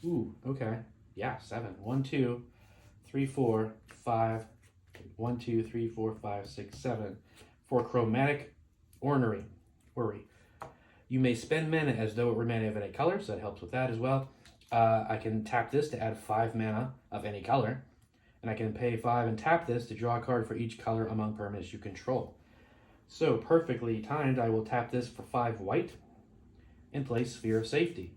S1: Ooh, okay. Yeah, 7. 1, 2, 3, 4, 5. 1, 2, 3, 4, 5, 6, 7. For chromatic ornery. Worry. You may spend mana as though it were mana of any color, so that helps with that as well. I can tap this to add 5 mana of any color. And I can pay 5 and tap this to draw a card for each color among permanents you control. So, perfectly timed, I will tap this for 5 white and play Sphere of Safety.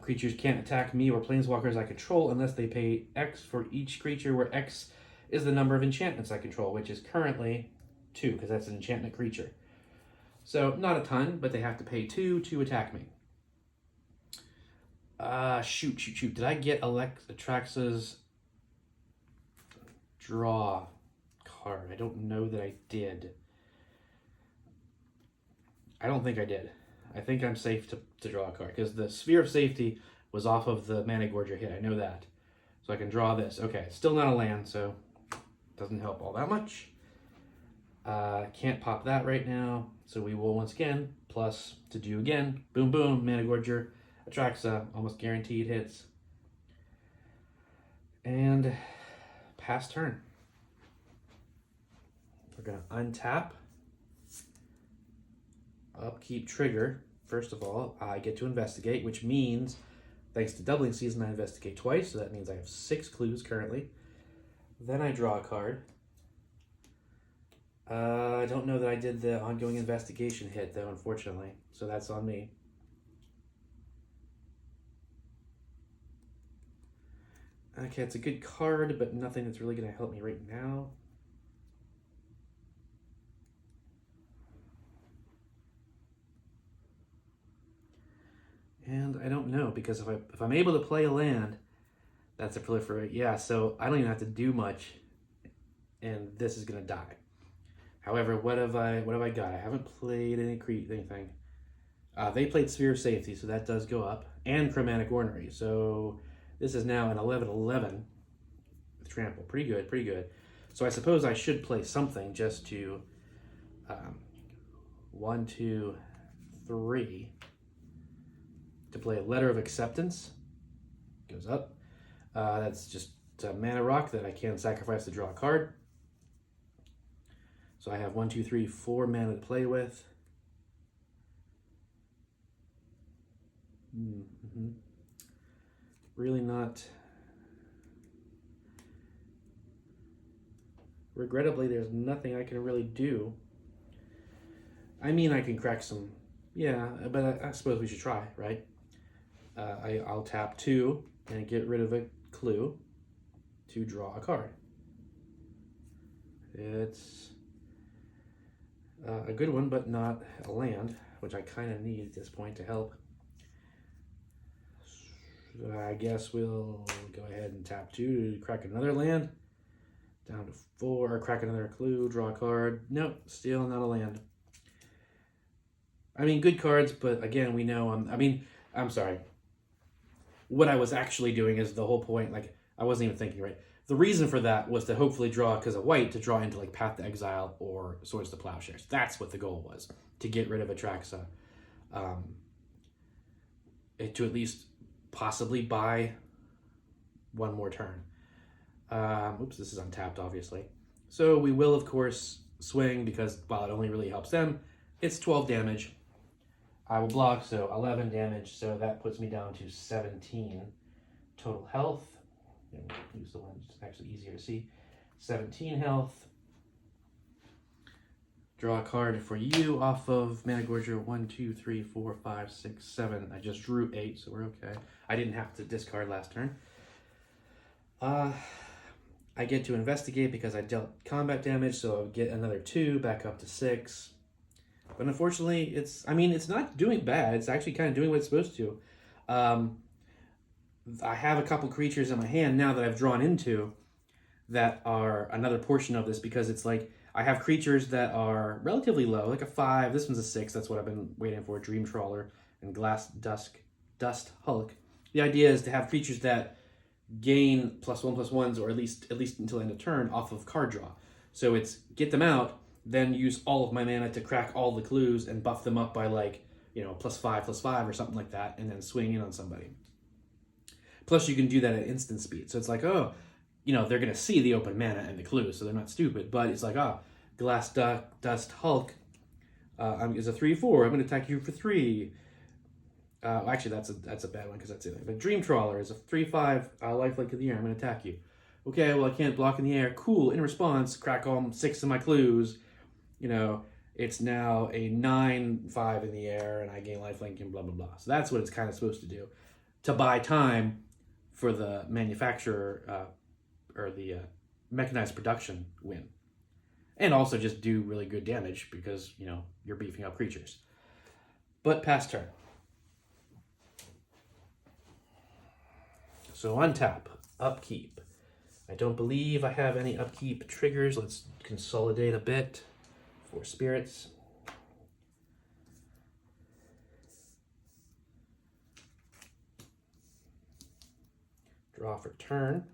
S1: Creatures can't attack me or planeswalkers I control unless they pay X for each creature, where X is the number of enchantments I control, which is currently 2, because that's an enchantment creature. So, not a ton, but they have to pay 2 to attack me. Shoot. Did I get Atraxa's draw card? I don't know that I did. I don't think I did. I think I'm safe to draw a card, because the Sphere of Safety was off of the managorger hit. I know that. So I can draw this. Okay, still not a land, so doesn't help all that much. Can't pop that right now, so we will once again plus to do again. Boom, boom, managorger, Atraxa, almost guaranteed hits. And pass turn. We're gonna untap. Upkeep trigger. First of all, I get to investigate, which means, thanks to Doubling Season, I investigate twice, so that means I have 6 clues currently. Then I draw a card. I don't know that I did the ongoing investigation hit, though, unfortunately, so that's on me. Okay, it's a good card, but nothing that's really going to help me right now. And I don't know, because if I'm able to play a land, that's a proliferate. Yeah, so I don't even have to do much, and this is gonna die. However, what have I got? I haven't played anything. They played Sphere of Safety, so that does go up, and Chromatic Ornery. So this is now an 11/11 with trample. Pretty good. So I suppose I should play something just to 1, 2, 3. To play a Letter of Acceptance. Goes up. That's just a mana rock that I can sacrifice to draw a card. So I have 1, 2, 3, 4 mana to play with. Really not. Regrettably, there's nothing I can really do. I mean, I can crack some. Yeah, but I suppose we should try, right? I'll tap 2 and get rid of a clue to draw a card. It's a good one, but not a land, which I kind of need at this point to help. So I guess we'll go ahead and tap 2 to crack another land. Down to 4, crack another clue, draw a card. Nope, still not a land. I mean, good cards, but again, we know I'm sorry. What I was actually doing is the whole point, like, I wasn't even thinking right. The reason for that was to hopefully draw, because of white, to draw into, like, Path to Exile or Swords to Plowshares. That's what the goal was, to get rid of Atraxa. To at least possibly buy one more turn. Oops, this is untapped, obviously. So we will, of course, swing, because while it only really helps them, it's 12 damage. I will block, so 11 damage, so that puts me down to 17 total health. Use the one that's actually easier to see. 17 health. Draw a card for you off of managorger. 1, 2, 3, 4, 5, 6, 7. I just drew 8, so we're okay. I didn't have to discard last turn. I get to investigate because I dealt combat damage, so I'll get another 2, back up to 6. But unfortunately, it's not doing bad. It's actually kind of doing what it's supposed to. I have a couple creatures in my hand now that I've drawn into that are another portion of this, because it's like I have creatures that are relatively low, like a 5. This one's a 6. That's what I've been waiting for. Dream Trawler and Glass Dust Hulk. The idea is to have creatures that gain +1/+1s, or at least until end of turn, off of card draw. So it's get them out, then use all of my mana to crack all the clues and buff them up by, like, +5/+5 or something like that, and then swing in on somebody. Plus, you can do that at instant speed. So it's like, oh, you know, they're going to see the open mana and the clues, so they're not stupid. But it's like, Glass Dust Hulk is a 3/4. I'm going to attack you for 3. Actually, that's a bad one because that's it. But Dream Trawler is a 3/5 lifelink in the air. I'm going to attack you. Okay, well, I can't block in the air. Cool. In response, crack all 6 of my clues. You know, it's now a 9/5 in the air, and I gain lifelink and blah, blah, blah. So that's what it's kind of supposed to do. To buy time for the manufacturer or the mechanized production win. And also just do really good damage because, you know, you're beefing up creatures. But pass turn. So untap, upkeep. I don't believe I have any upkeep triggers. Let's consolidate a bit for spirits. Draw for turn.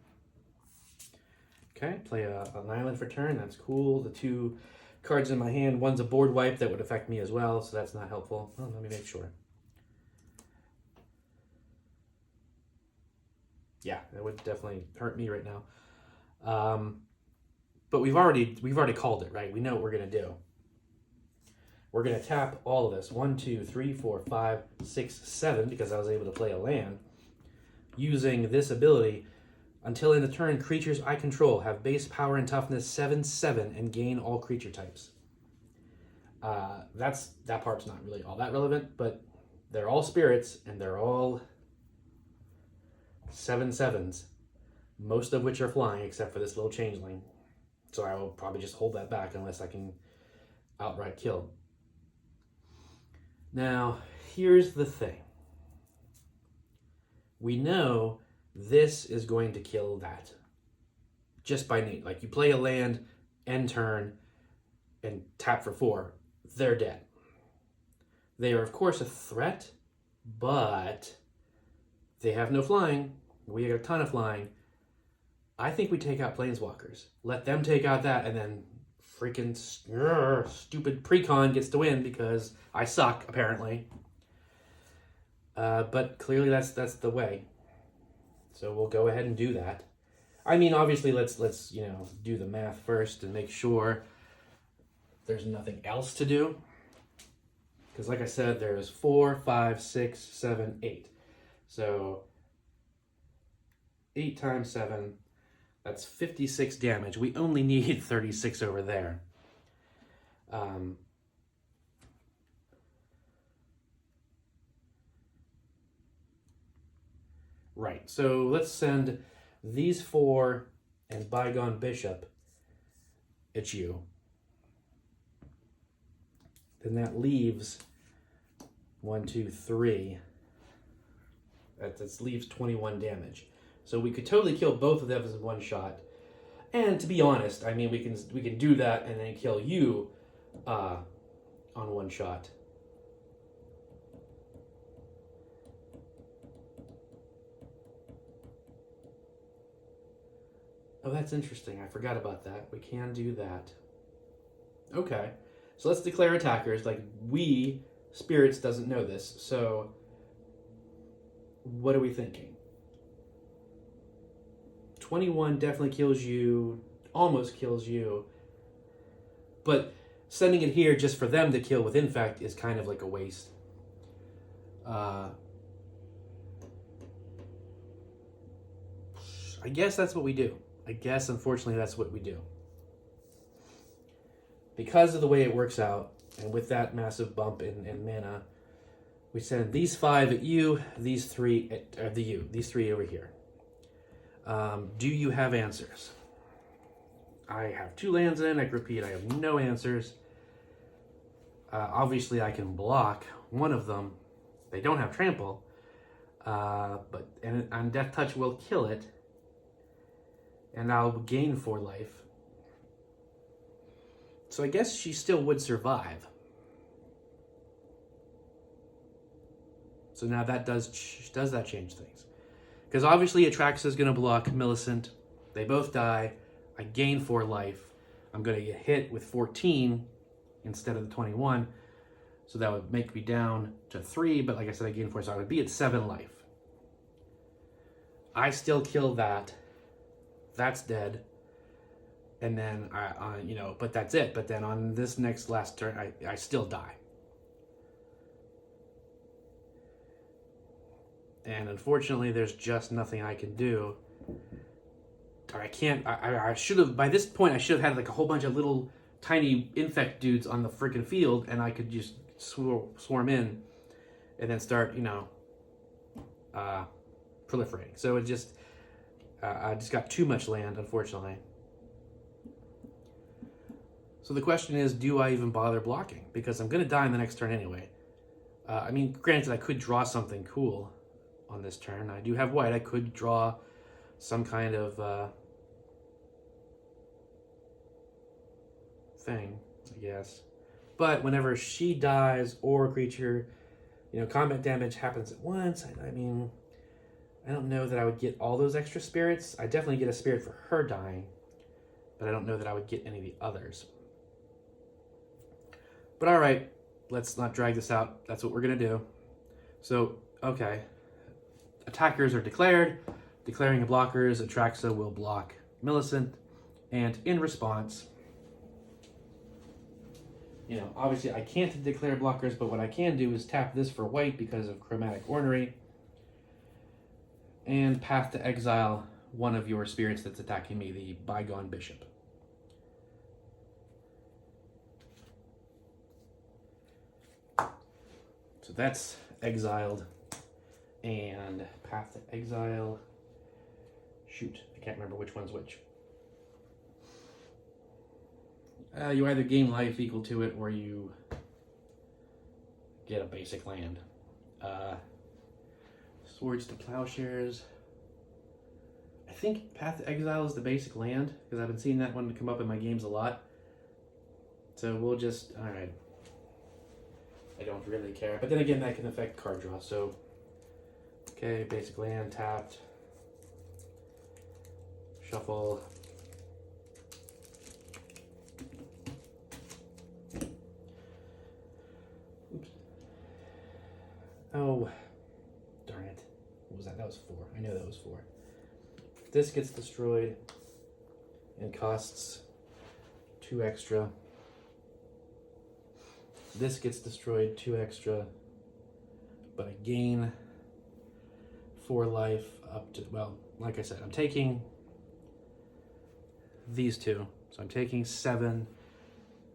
S1: Okay, play an island for turn. That's cool. The 2 cards in my hand, one's a board wipe that would affect me as well, so that's not helpful. Well, let me make sure. Yeah, that would definitely hurt me right now. But we've already called it, right? We know what we're gonna do. We're gonna tap all of this. 1, 2, 3, 4, 5, 6, 7, because I was able to play a land. Using this ability, until in the turn, creatures I control have base power and toughness 7/7 and gain all creature types. That part's not really all that relevant, but they're all spirits and they're all 7/7s, most of which are flying except for this little changeling. So I will probably just hold that back unless I can outright kill. Now, here's the thing. We know this is going to kill that. Just by need. Like, you play a land, end turn, and tap for 4. They're dead. They are, of course, a threat, but they have no flying. We have a ton of flying. I think we take out Planeswalkers. Let them take out that, and then freaking stupid precon gets to win because I suck, apparently. But clearly that's the way. So we'll go ahead and do that. I mean, obviously, let's do the math first and make sure there's nothing else to do. Because like I said, there's 4, 5, 6, 7, 8. So 8 times 7, that's 56 damage. We only need 36 over there. Right, so let's send these 4 and Bygone Bishop at you. Then that leaves 1, 2, 3. That leaves 21 damage. So we could totally kill both of them in one shot. And to be honest, I mean, we can do that and then kill you on one shot. Oh, that's interesting. I forgot about that. We can do that. Okay. So let's declare attackers. Like, we, Spirits, doesn't know this. So, what are we thinking? 21 definitely kills you. Almost kills you. But sending it here just for them to kill with Infect is kind of like a waste. I guess that's what we do. I guess, unfortunately, that's what we do. Because of the way it works out, and with that massive bump in mana, we send these 5 at you, these 3 at these 3 over here. Do you have answers? I have 2 lands in. I repeat, I have no answers. Obviously, I can block one of them. They don't have trample, but and Death Touch will kill it. And I'll gain 4 life. So I guess she still would survive. So now that does that change things? Because obviously Atraxa is going to block Millicent. They both die. I gain 4 life. I'm going to get hit with 14 instead of the 21. So that would make me down to 3. But like I said, I gain 4, so I would be at 7 life. I still kill that. That's dead. And then, but that's it. But then on this next last turn, I still die. And unfortunately, there's just nothing I can do. Or I can't, I should have, by this point, I should have had like a whole bunch of little tiny infect dudes on the freaking field, and I could just swarm in and then start, proliferating. So it just, I just got too much land, unfortunately. So the question is, do I even bother blocking? Because I'm going to die in the next turn anyway. Granted, I could draw something cool on this turn. I do have white. I could draw some kind of thing, I guess. But whenever she dies or a creature, combat damage happens at once. I don't know that I would get all those extra spirits. I definitely get a spirit for her dying, but I don't know that I would get any of the others. But all right, let's not drag this out. That's what we're going to do. So, okay. Attackers are declared. Declaring a blockers, Atraxa will block Millicent. And in response, obviously I can't declare blockers, but what I can do is tap this for white because of Chromatic Ornery. And path to exile one of your spirits that's attacking me, the Bygone Bishop. So that's exiled. And path to exile. Shoot, I can't remember which one's which. You either gain life equal to it or you get a basic land. Swords to Plowshares. I think Path to Exile is the basic land, because I've been seeing that one come up in my games a lot. So we'll just, alright. I don't really care. But then again, that can affect card draw, so. Okay, basic land, tapped. Shuffle. Oops. Oh, darn it. What was that? That was 4. I know that was 4. This gets destroyed and costs 2 extra. This gets destroyed, 2 extra. But I gain 4 life up to, well, like I said, I'm taking these 2. So I'm taking 7.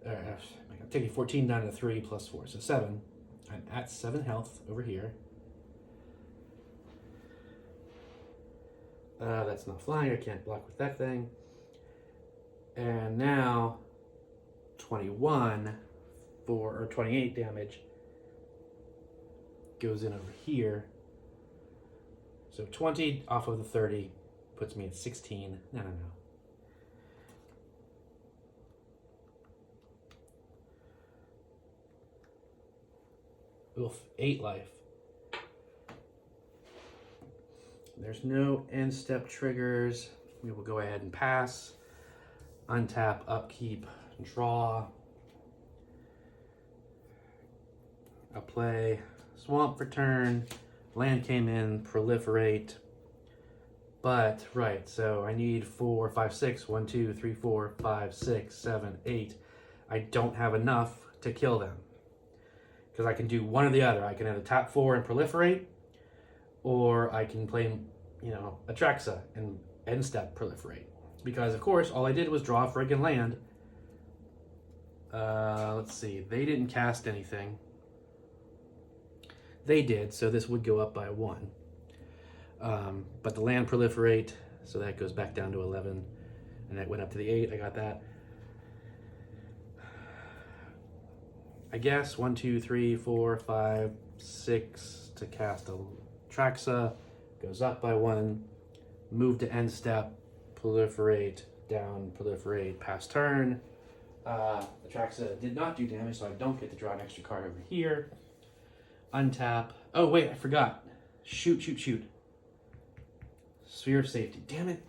S1: I'm taking 14 down to 3 plus 4. So 7. I'm at 7 health over here. That's not flying. I can't block with that thing. And now 21 or 28 damage goes in over here. So 20 off of the 30 puts me at 16. No. Oof, 8 life. There's no end step triggers. We will go ahead and pass. Untap, upkeep, draw. I'll play Swamp for turn. Land came in, proliferate. But, right, so I need 4, 5, 6. 1, 2, 3, 4, 5, 6, 7, 8. I don't have enough to kill them. Because I can do one or the other. I can either tap 4 and proliferate, or I can play, Atraxa and end step proliferate. Because, of course, all I did was draw a friggin' land. Let's see. They didn't cast anything. They did, so this would go up by 1. But the land proliferate, so that goes back down to 11. And that went up to the 8. I got that. I guess 1, 2, 3, 4, 5, 6 to cast a Atraxa. Goes up by 1. Move to end step. Proliferate. Down. Proliferate. Pass turn. Atraxa did not do damage, so I don't get to draw an extra card over here. Untap. Oh, wait, I forgot. Shoot. Sphere of Safety. Damn it.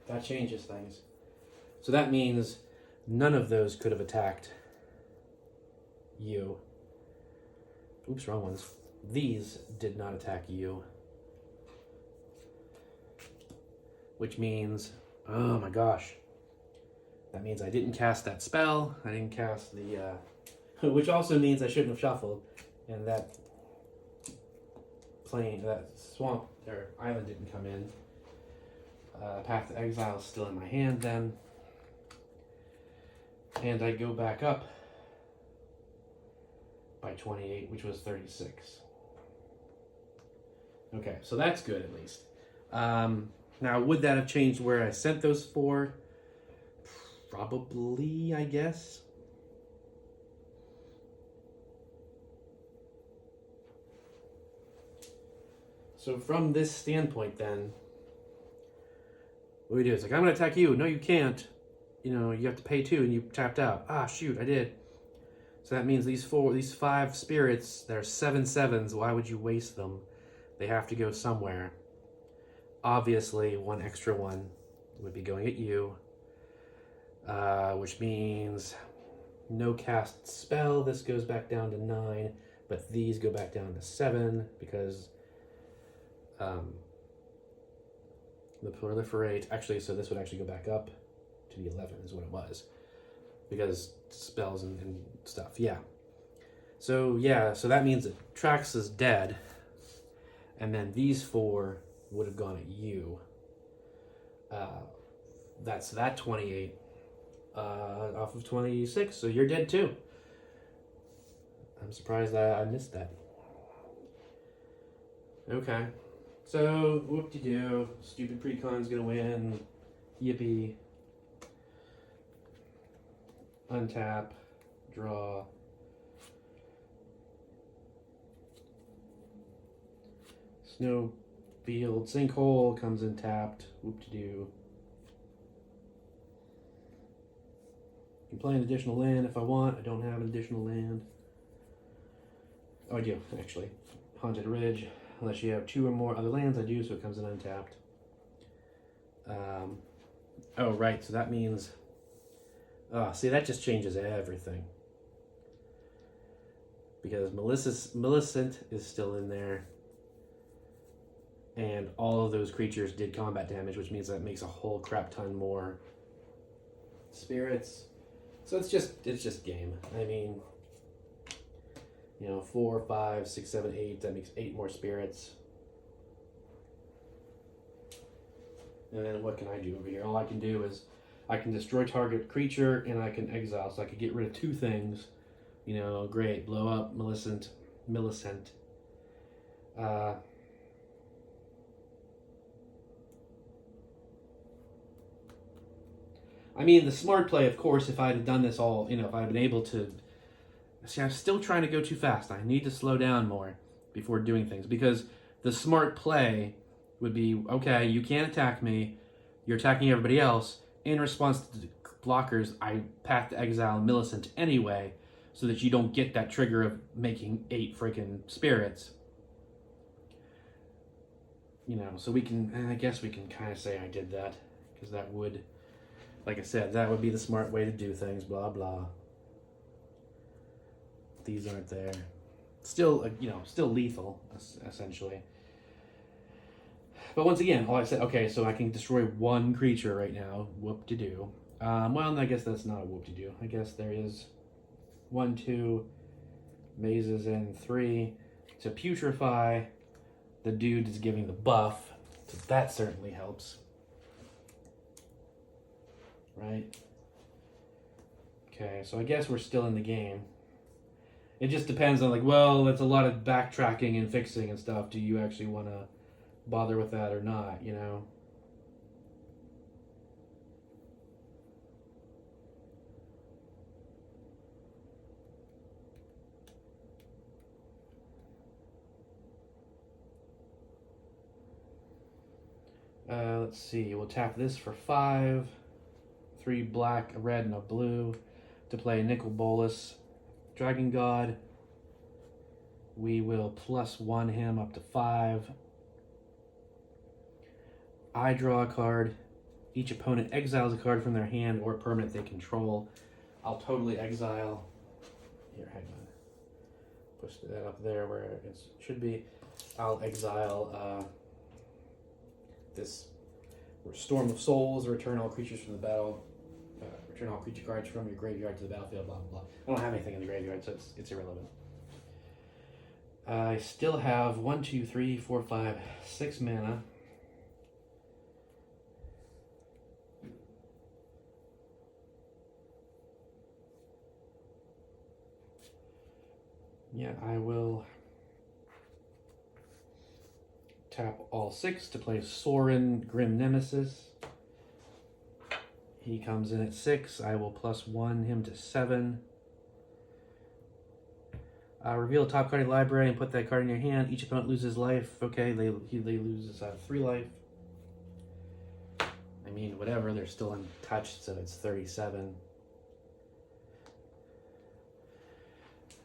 S1: That changes things. So that means none of those could have attacked you. Oops, wrong ones. These did not attack you. which means, oh my gosh, that means I didn't cast that spell. I didn't cast the, which also means I shouldn't have shuffled, and that that swamp or island didn't come in. Path to Exile is still in my hand then, and I go back up by 28, which was 36. Okay, so that's good at least. Now, would that have changed where I sent those 4? Probably, I guess. So from this standpoint then, what we do is like, I'm going to attack you. No, you can't. You know, you have to pay 2 and you tapped out. Ah, shoot, I did. So that means these 5 spirits, they're 7/7s. Why would you waste them? They have to go somewhere. Obviously, 1 extra one would be going at you, which means no cast spell. This goes back down to 9, but these go back down to 7 because the proliferate. Actually, so this would actually go back up to the 11 is what it was, because spells and stuff. Yeah. So that means that Trax is dead, and then these 4 would have gone at you. That's that 28 off of 26, so you're dead too. I'm surprised I missed that. Okay, so whoop-de-doo, stupid precon's gonna win. Yippee. Untap, draw. Snowfield, sinkhole comes in tapped. Whoop-de-doo. I can play an additional land if I want. I don't have an additional land. Oh, I do, actually. Haunted Ridge. Unless you have 2 or more other lands, I do, so it comes in untapped. Oh, right, so that means... see, that just changes everything. Because Millicent is still in there. And all of those creatures did combat damage, which means that makes a whole crap ton more spirits. So it's just game. I mean, 4, 5, 6, 7, 8. That makes 8 more spirits. And then what can I do over here? All I can do is I can destroy target creature and I can exile. So I could get rid of 2 things. Great. Blow up Millicent. I mean, the smart play, of course, if I had done this all, if I had been able to... See, I'm still trying to go too fast. I need to slow down more before doing things. Because the smart play would be, okay, you can't attack me. You're attacking everybody else. In response to the blockers, I path to exile Millicent anyway, so that you don't get that trigger of making 8 freaking spirits. So we can, and I guess we can kind of say I did that. Because that would... Like I said, that would be the smart way to do things, blah, blah. These aren't there. Still, still lethal, essentially. But once again, all I said, okay, so I can destroy 1 creature right now. Whoop-de-doo. Well, I guess that's not a whoop-de-doo. I guess there is 1, 2, mazes in 3. To putrefy, the dude is giving the buff, so that certainly helps. Right? Okay, so I guess we're still in the game. It just depends on, that's a lot of backtracking and fixing and stuff. Do you actually want to bother with that or not, Let's see. We'll tap this for 5. 3 black, a red, and a blue to play Nicol Bolas. Dragon God. We will +1 him up to 5. I draw a card. Each opponent exiles a card from their hand or permanent they control. I'll totally exile. Here, hang on. Push that up there where it should be. I'll exile this Or Storm of Souls, return all creatures from the battle. Return all creature cards from your graveyard to the battlefield, blah, blah, blah. I don't have anything in the graveyard, so it's irrelevant. I still have 1, 2, 3, 4, 5, 6 mana. Yeah, I will tap all 6 to play Sorin, Grim Nemesis. He comes in at 6. I will +1 him to 7. Reveal a top card in your library and put that card in your hand. Each opponent loses life. Okay, they lose 3 life. I mean, whatever. They're still untouched, so it's 37.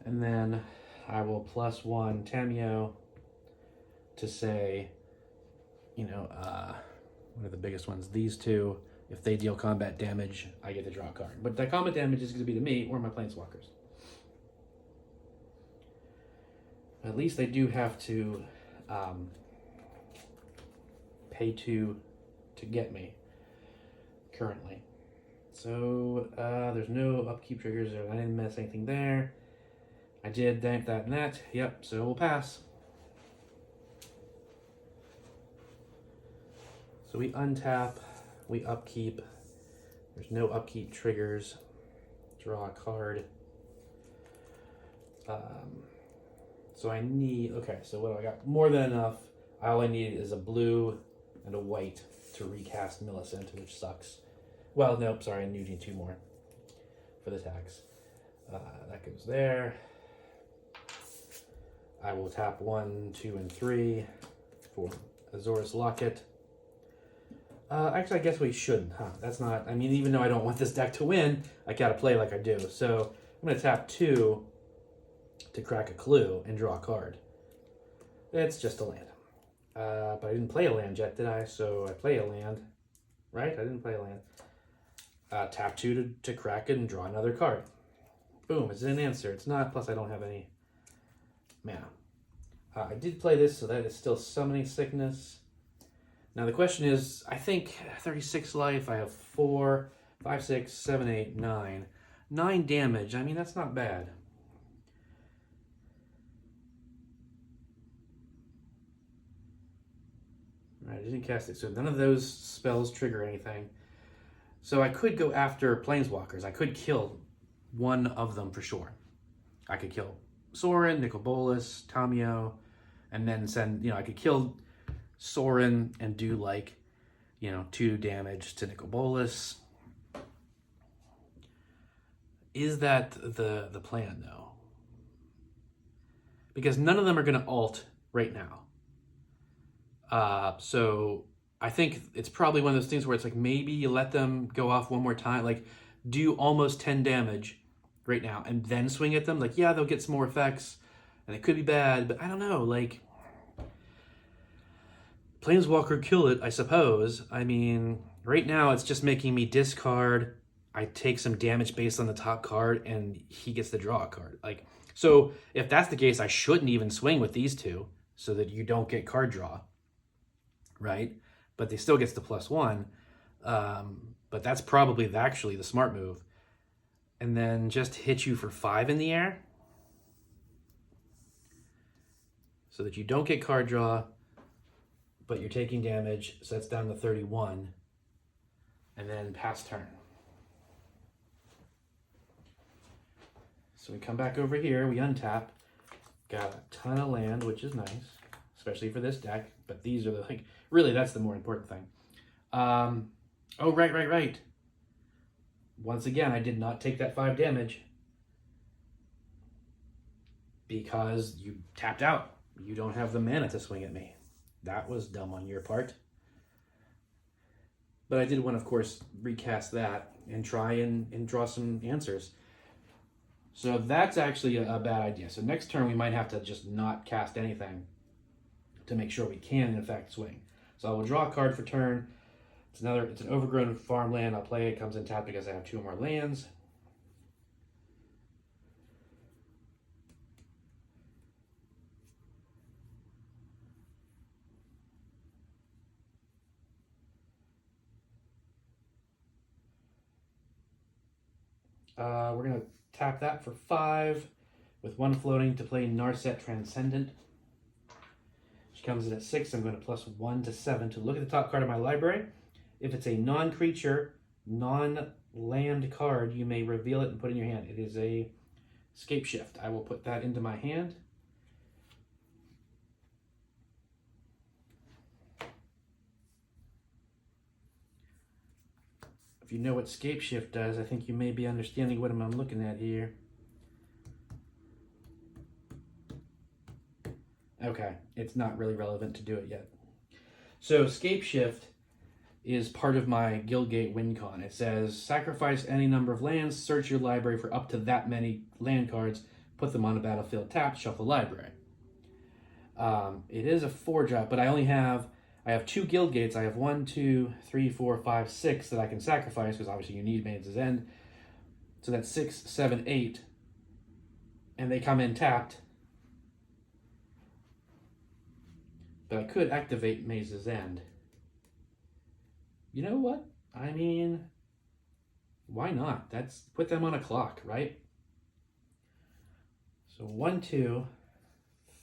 S1: And then I will +1 Tameo to say, you know, one of the biggest ones, these two, if they deal combat damage, I get to draw a card. But that combat damage is going to be to me or my Planeswalkers. At least they do have to pay to get me currently. So there's no upkeep triggers. I didn't miss anything there. I did that and that. Yep, so we'll pass. So we untap, we upkeep. There's no upkeep triggers. Draw a card. So I need, okay, so what do I got? More than enough. All I need is a blue and a white to recast Millicent, which sucks. Well, nope, sorry, I need 2 more for the tax. That goes there. I will tap 1, 2, and 3 for Azorus Locket. Actually, I guess we shouldn't, huh? That's not, I mean, even though I don't want this deck to win, I gotta play like I do. So I'm gonna tap 2 to crack a clue and draw a card. It's just a land. But I didn't play a land yet, did I? So I play a land, right? I didn't play a land. Tap 2 to crack it and draw another card. Boom, is it an answer? It's not, plus I don't have any mana. I did play this, so that is still Summoning Sickness. Now the question is, I think 36 life, I have 4, 5, 6, 7, 8, 9. 9 damage, I mean, that's not bad. All right, I didn't cast it, so none of those spells trigger anything. So I could go after Planeswalkers. I could kill one of them for sure. I could kill Sorin, Nicol Bolas, Tameo, and then send, I could kill Sorin and do 2 damage to Nicol Bolas. Is that the plan though? Because none of them are going to ult right now. So I think it's probably one of those things where it's like maybe you let them go off one more time, like do almost 10 damage right now and then swing at them. Like, yeah, they'll get some more effects and it could be bad, but I don't know, Planeswalker kill it, I suppose. I mean, right now it's just making me discard. I take some damage based on the top card and he gets to draw a card. So if that's the case, I shouldn't even swing with these two so that you don't get card draw, right? But they still gets the +1. But that's probably actually the smart move. And then just hit you for 5 in the air so that you don't get card draw, but you're taking damage, so that's down to 31. And then pass turn. So we come back over here, we untap. Got a ton of land, which is nice, especially for this deck. But these are really, that's the more important thing. Oh, right. Once again, I did not take that 5 damage because you tapped out. You don't have the mana to swing at me. That was dumb on your part. But I did want to, of course, recast that and try and draw some answers. So that's actually a bad idea. So next turn we might have to just not cast anything to make sure we can, in fact, swing. So I will draw a card for turn. It's an overgrown farmland. I'll play it. Comes in tap because I have 2 more lands. We're going to tap that for 5 with 1 floating to play Narset Transcendent. She comes in at 6. I'm going to plus 1 to 7 to look at the top card of my library. If it's a non-creature, non-land card, you may reveal it and put it in your hand. It is a Scape Shift. I will put that into my hand. If you know what Scape Shift does, I think you may be understanding what I'm looking at here. Okay, it's not really relevant to do it yet. So Scape Shift is part of my Guildgate win con. It says, sacrifice any number of lands, search your library for up to that many land cards, put them on the battlefield tapped, shuffle library. It is a 4-drop, but I have 2 Guildgates. I have 1, 2, 3, 4, 5, 6 that I can sacrifice, because obviously you need Maze's End. So that's 6, 7, 8. And they come in tapped. But I could activate Maze's End. You know what? I mean, why not? Put them on a clock, right? So 1, 2,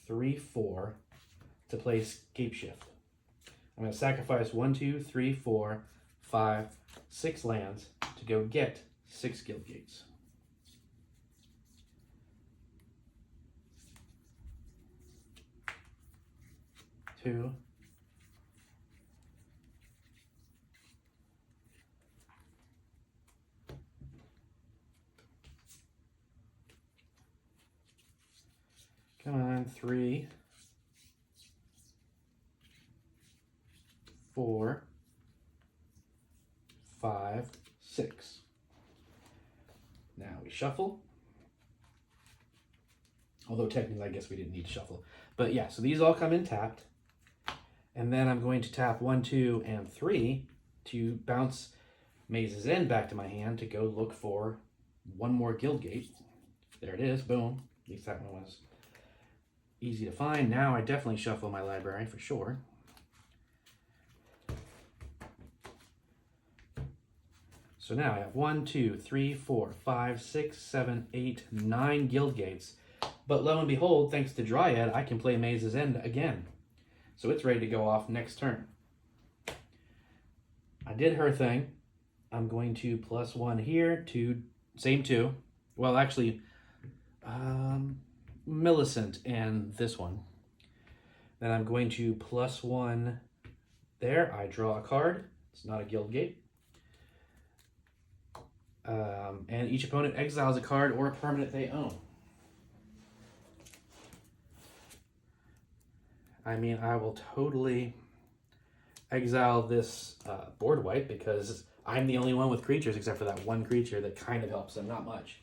S1: 3, 4 to play Scape Shift. I'm going to sacrifice 1, 2, 3, 4, 5, 6 lands to go get 6 Guildgates. Two. Come on, 3, 4, 5, 6. Now we shuffle. Although technically I guess we didn't need to shuffle. But yeah, so these all come in tapped. And then I'm going to tap 1, 2, and 3 to bounce Maze's End back to my hand to go look for 1 more Guildgate. There it is, boom. At least that one was easy to find. Now I definitely shuffle my library for sure. So now I have 1, 2, 3, 4, 5, 6, 7, 8, 9 Guildgates. But lo and behold, thanks to Dryad, I can play Maze's End again. So it's ready to go off next turn. I did her thing. I'm going to plus 1 here to same 2. Well, actually, Millicent and this one. Then I'm going to plus 1 there. I draw a card. It's not a Guildgate. And each opponent exiles a card or a permanent they own. I mean, I will totally exile this board wipe because I'm the only one with creatures except for that 1 creature that kind of helps them, not much.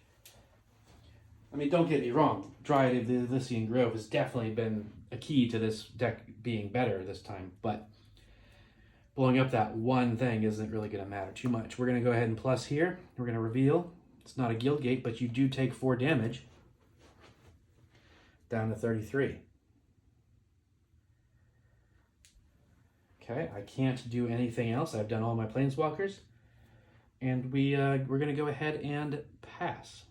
S1: I mean, don't get me wrong. Dryad of the Elysian Grove has definitely been a key to this deck being better this time, but blowing up that 1 thing isn't really going to matter too much. We're going to go ahead and plus here. We're going to reveal. It's not a Guildgate, but you do take 4 damage. Down to 33. Okay, I can't do anything else. I've done all my Planeswalkers. And we're going to go ahead and pass.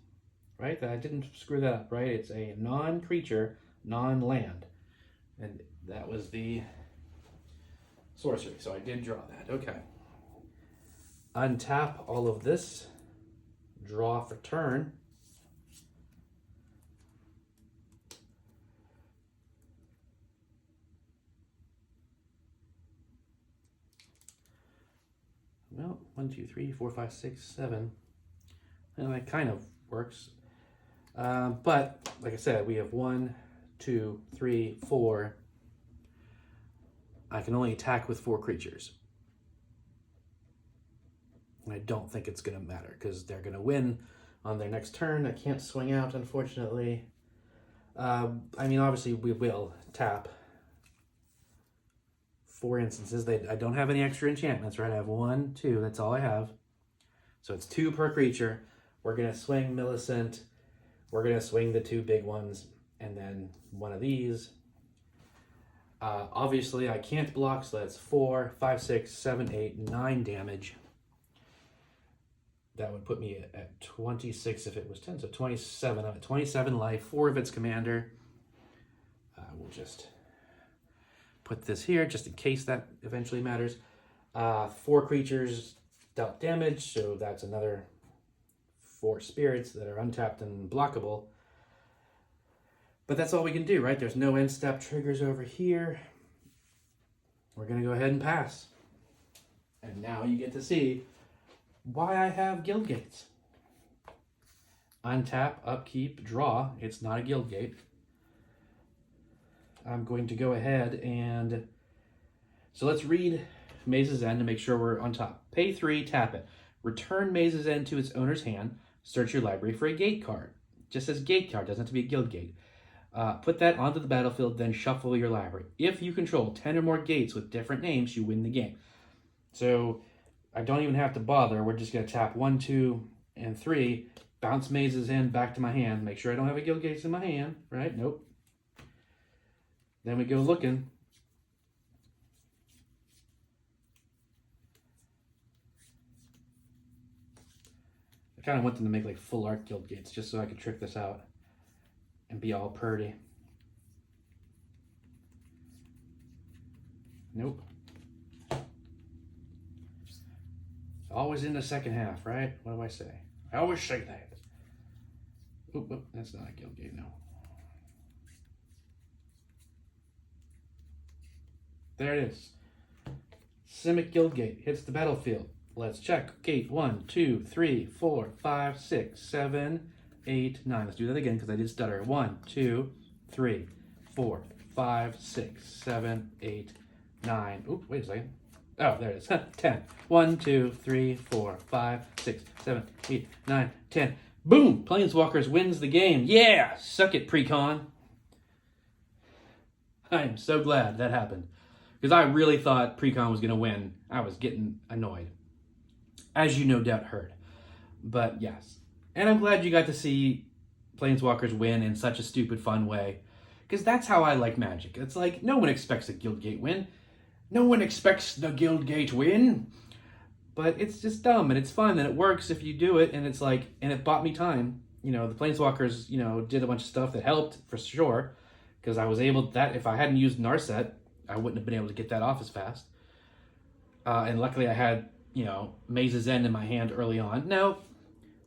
S1: Right? I didn't screw that up, right? It's a non-creature, non-land. And that was the sorcery. So I did draw that. Okay. Untap all of this. Draw for turn. Well, 1, 2, 3, 4, 5, 6, 7. And that kind of works. But, like I said, we have 1, 2, 3, 4. I can only attack with 4 creatures. And I don't think it's going to matter because they're going to win on their next turn. I can't swing out, unfortunately. I mean, obviously, we will tap 4 instances. I don't have any extra enchantments, right? I have 1, 2. That's all I have. So it's 2 per creature. We're going to swing Millicent. We're going to swing the 2 big ones. And then 1 of these. Obviously, I can't block, so that's 4, 5, 6, 7, 8, 9 damage. That would put me at 26 if it was 10, so 27. I'm at 27 life, 4 of its commander. We'll just put this here just in case that eventually matters. 4 creatures dealt damage, so that's another 4 spirits that are untapped and blockable. But that's all we can do, right? There's no end step triggers over here. We're going to go ahead and pass. And now you get to see why I have guild gates. Untap, upkeep, draw. It's not a guild gate. I'm going to go ahead and... So let's read Maze's End to make sure we're on top. Pay 3, tap it. Return Maze's End to its owner's hand. Search your library for a gate card. Just says gate card, doesn't have to be a guild gate. Put that onto the battlefield, then shuffle your library. If you control 10 or more gates with different names, you win the game. So I don't even have to bother. We're just going to tap 1, 2, and 3. Bounce Maze's End back to my hand. Make sure I don't have a guild gates in my hand. Right? Nope. Then we go looking. I kind of want them to make like full art guild gates just so I could trick this out and be all purdy. Nope. Always in the second half, right? What do I say? I always say that. Oop, that's not a guild gate, no. There it is. Simic Guild Gate hits the battlefield. Let's check. Gate 1, 2, 3, 4, 5, 6, 7, 8, 9. Let's do that again because I did stutter. 1, 2, 3, 4, 5, 6, 7, 8, 9. Oop, wait a second. Oh, there it is. 10. 1, 2, 3, 4, 5, 6, 7, 8, 9, 10. Boom! Planeswalkers wins the game. Yeah! Suck it, Precon. I am so glad that happened. Because I really thought Precon was going to win. I was getting annoyed. As you no doubt heard. But yes. And I'm glad you got to see Planeswalkers win in such a stupid fun way. Because that's how I like Magic. It's like, no one expects a Guild Gate win. No one expects the Guild Gate win. But it's just dumb, and it's fun, and it works if you do it, and it's like, and it bought me time. You know, the Planeswalkers, you know, did a bunch of stuff that helped, for sure. Because I was able, that if I hadn't used Narset, I wouldn't have been able to get that off as fast. And luckily I had, you know, Maze's End in my hand early on. Now,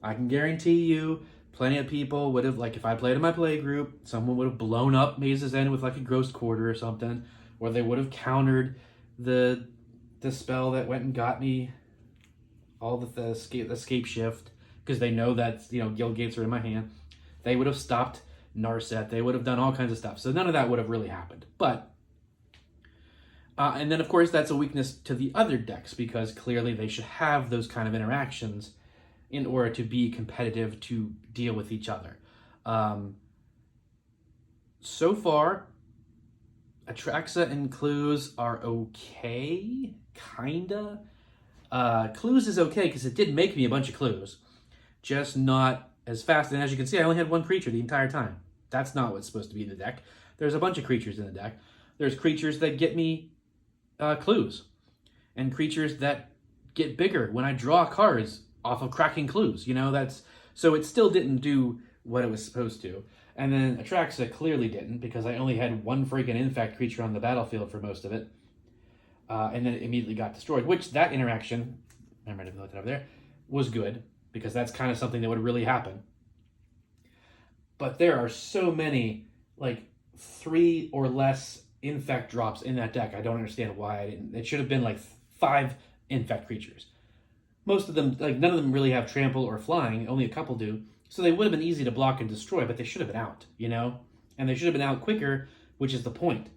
S1: I can guarantee you, plenty of people would have, like, if I played in my play group, someone would have blown up Maze's End with, like, a Ghost Quarter or something. Or they would have countered the spell that went and got me all the escape shift, because they know that, you know, guild gates are in my hand. They would have stopped Narset. They would have done all kinds of stuff. So none of that would have really happened. But, and then of course that's a weakness to the other decks, because clearly they should have those kind of interactions in order to be competitive, to deal with each other. So far, Atraxa and Clues are okay, kinda. Clues is okay because it did make me a bunch of clues, just not as fast. And as you can see, I only had 1 creature the entire time. That's not what's supposed to be in the deck. There's a bunch of creatures in the deck. There's creatures that get me clues, and creatures that get bigger when I draw cards off of cracking clues. You know, that's, so it still didn't do what it was supposed to. And then Atraxa clearly didn't, because I only had 1 freaking Infect creature on the battlefield for most of it. And then it immediately got destroyed, which that interaction, I might have looked it over there, was good, because that's kind of something that would really happen. But there are so many, like, 3 or less Infect drops in that deck. I don't understand why I didn't. It should have been like 5 Infect creatures. Most of them, like, none of them really have trample or flying, only a couple do. So they would have been easy to block and destroy, but they should have been out, you know? And they should have been out quicker, which is the point.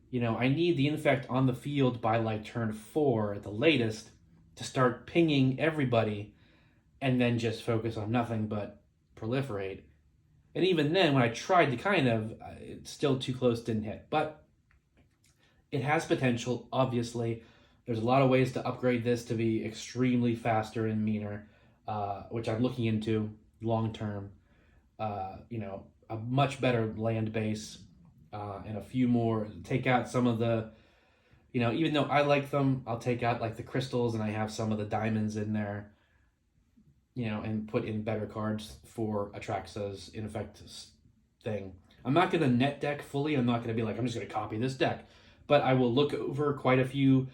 S1: You know, I need the Infect on the field by, like, turn 4 at the latest to start pinging everybody and then just focus on nothing but proliferate. And even then, when I tried to kind of, it's still too close, didn't hit. But it has potential, obviously. There's a lot of ways to upgrade this to be extremely faster and meaner, which I'm looking into long-term. You know, a much better land base, and a few more, take out some of the, you know, even though I like them, I'll take out like the crystals, and I have some of the diamonds in there. you know, and put in better cards for Atraxa's Infect thing. I'm not going to net deck fully. I'm not going to be like, I'm just going to copy this deck. But I will look over quite a few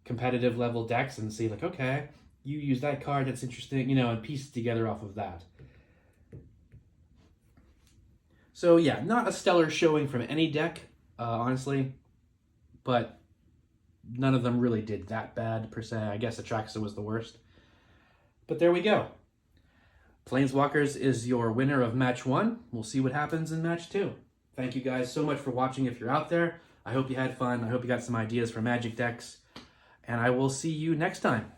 S1: competitive level decks and see like, okay, you use that card, that's interesting, you know, and piece it together off of that. So yeah, not a stellar showing from any deck, honestly, but none of them really did that bad per se. I guess Atraxa was the worst. But there we go. Planeswalkers is your winner of match 1. We'll see what happens in match 2. Thank you guys so much for watching if you're out there. I hope you had fun. I hope you got some ideas for Magic decks. And I will see you next time.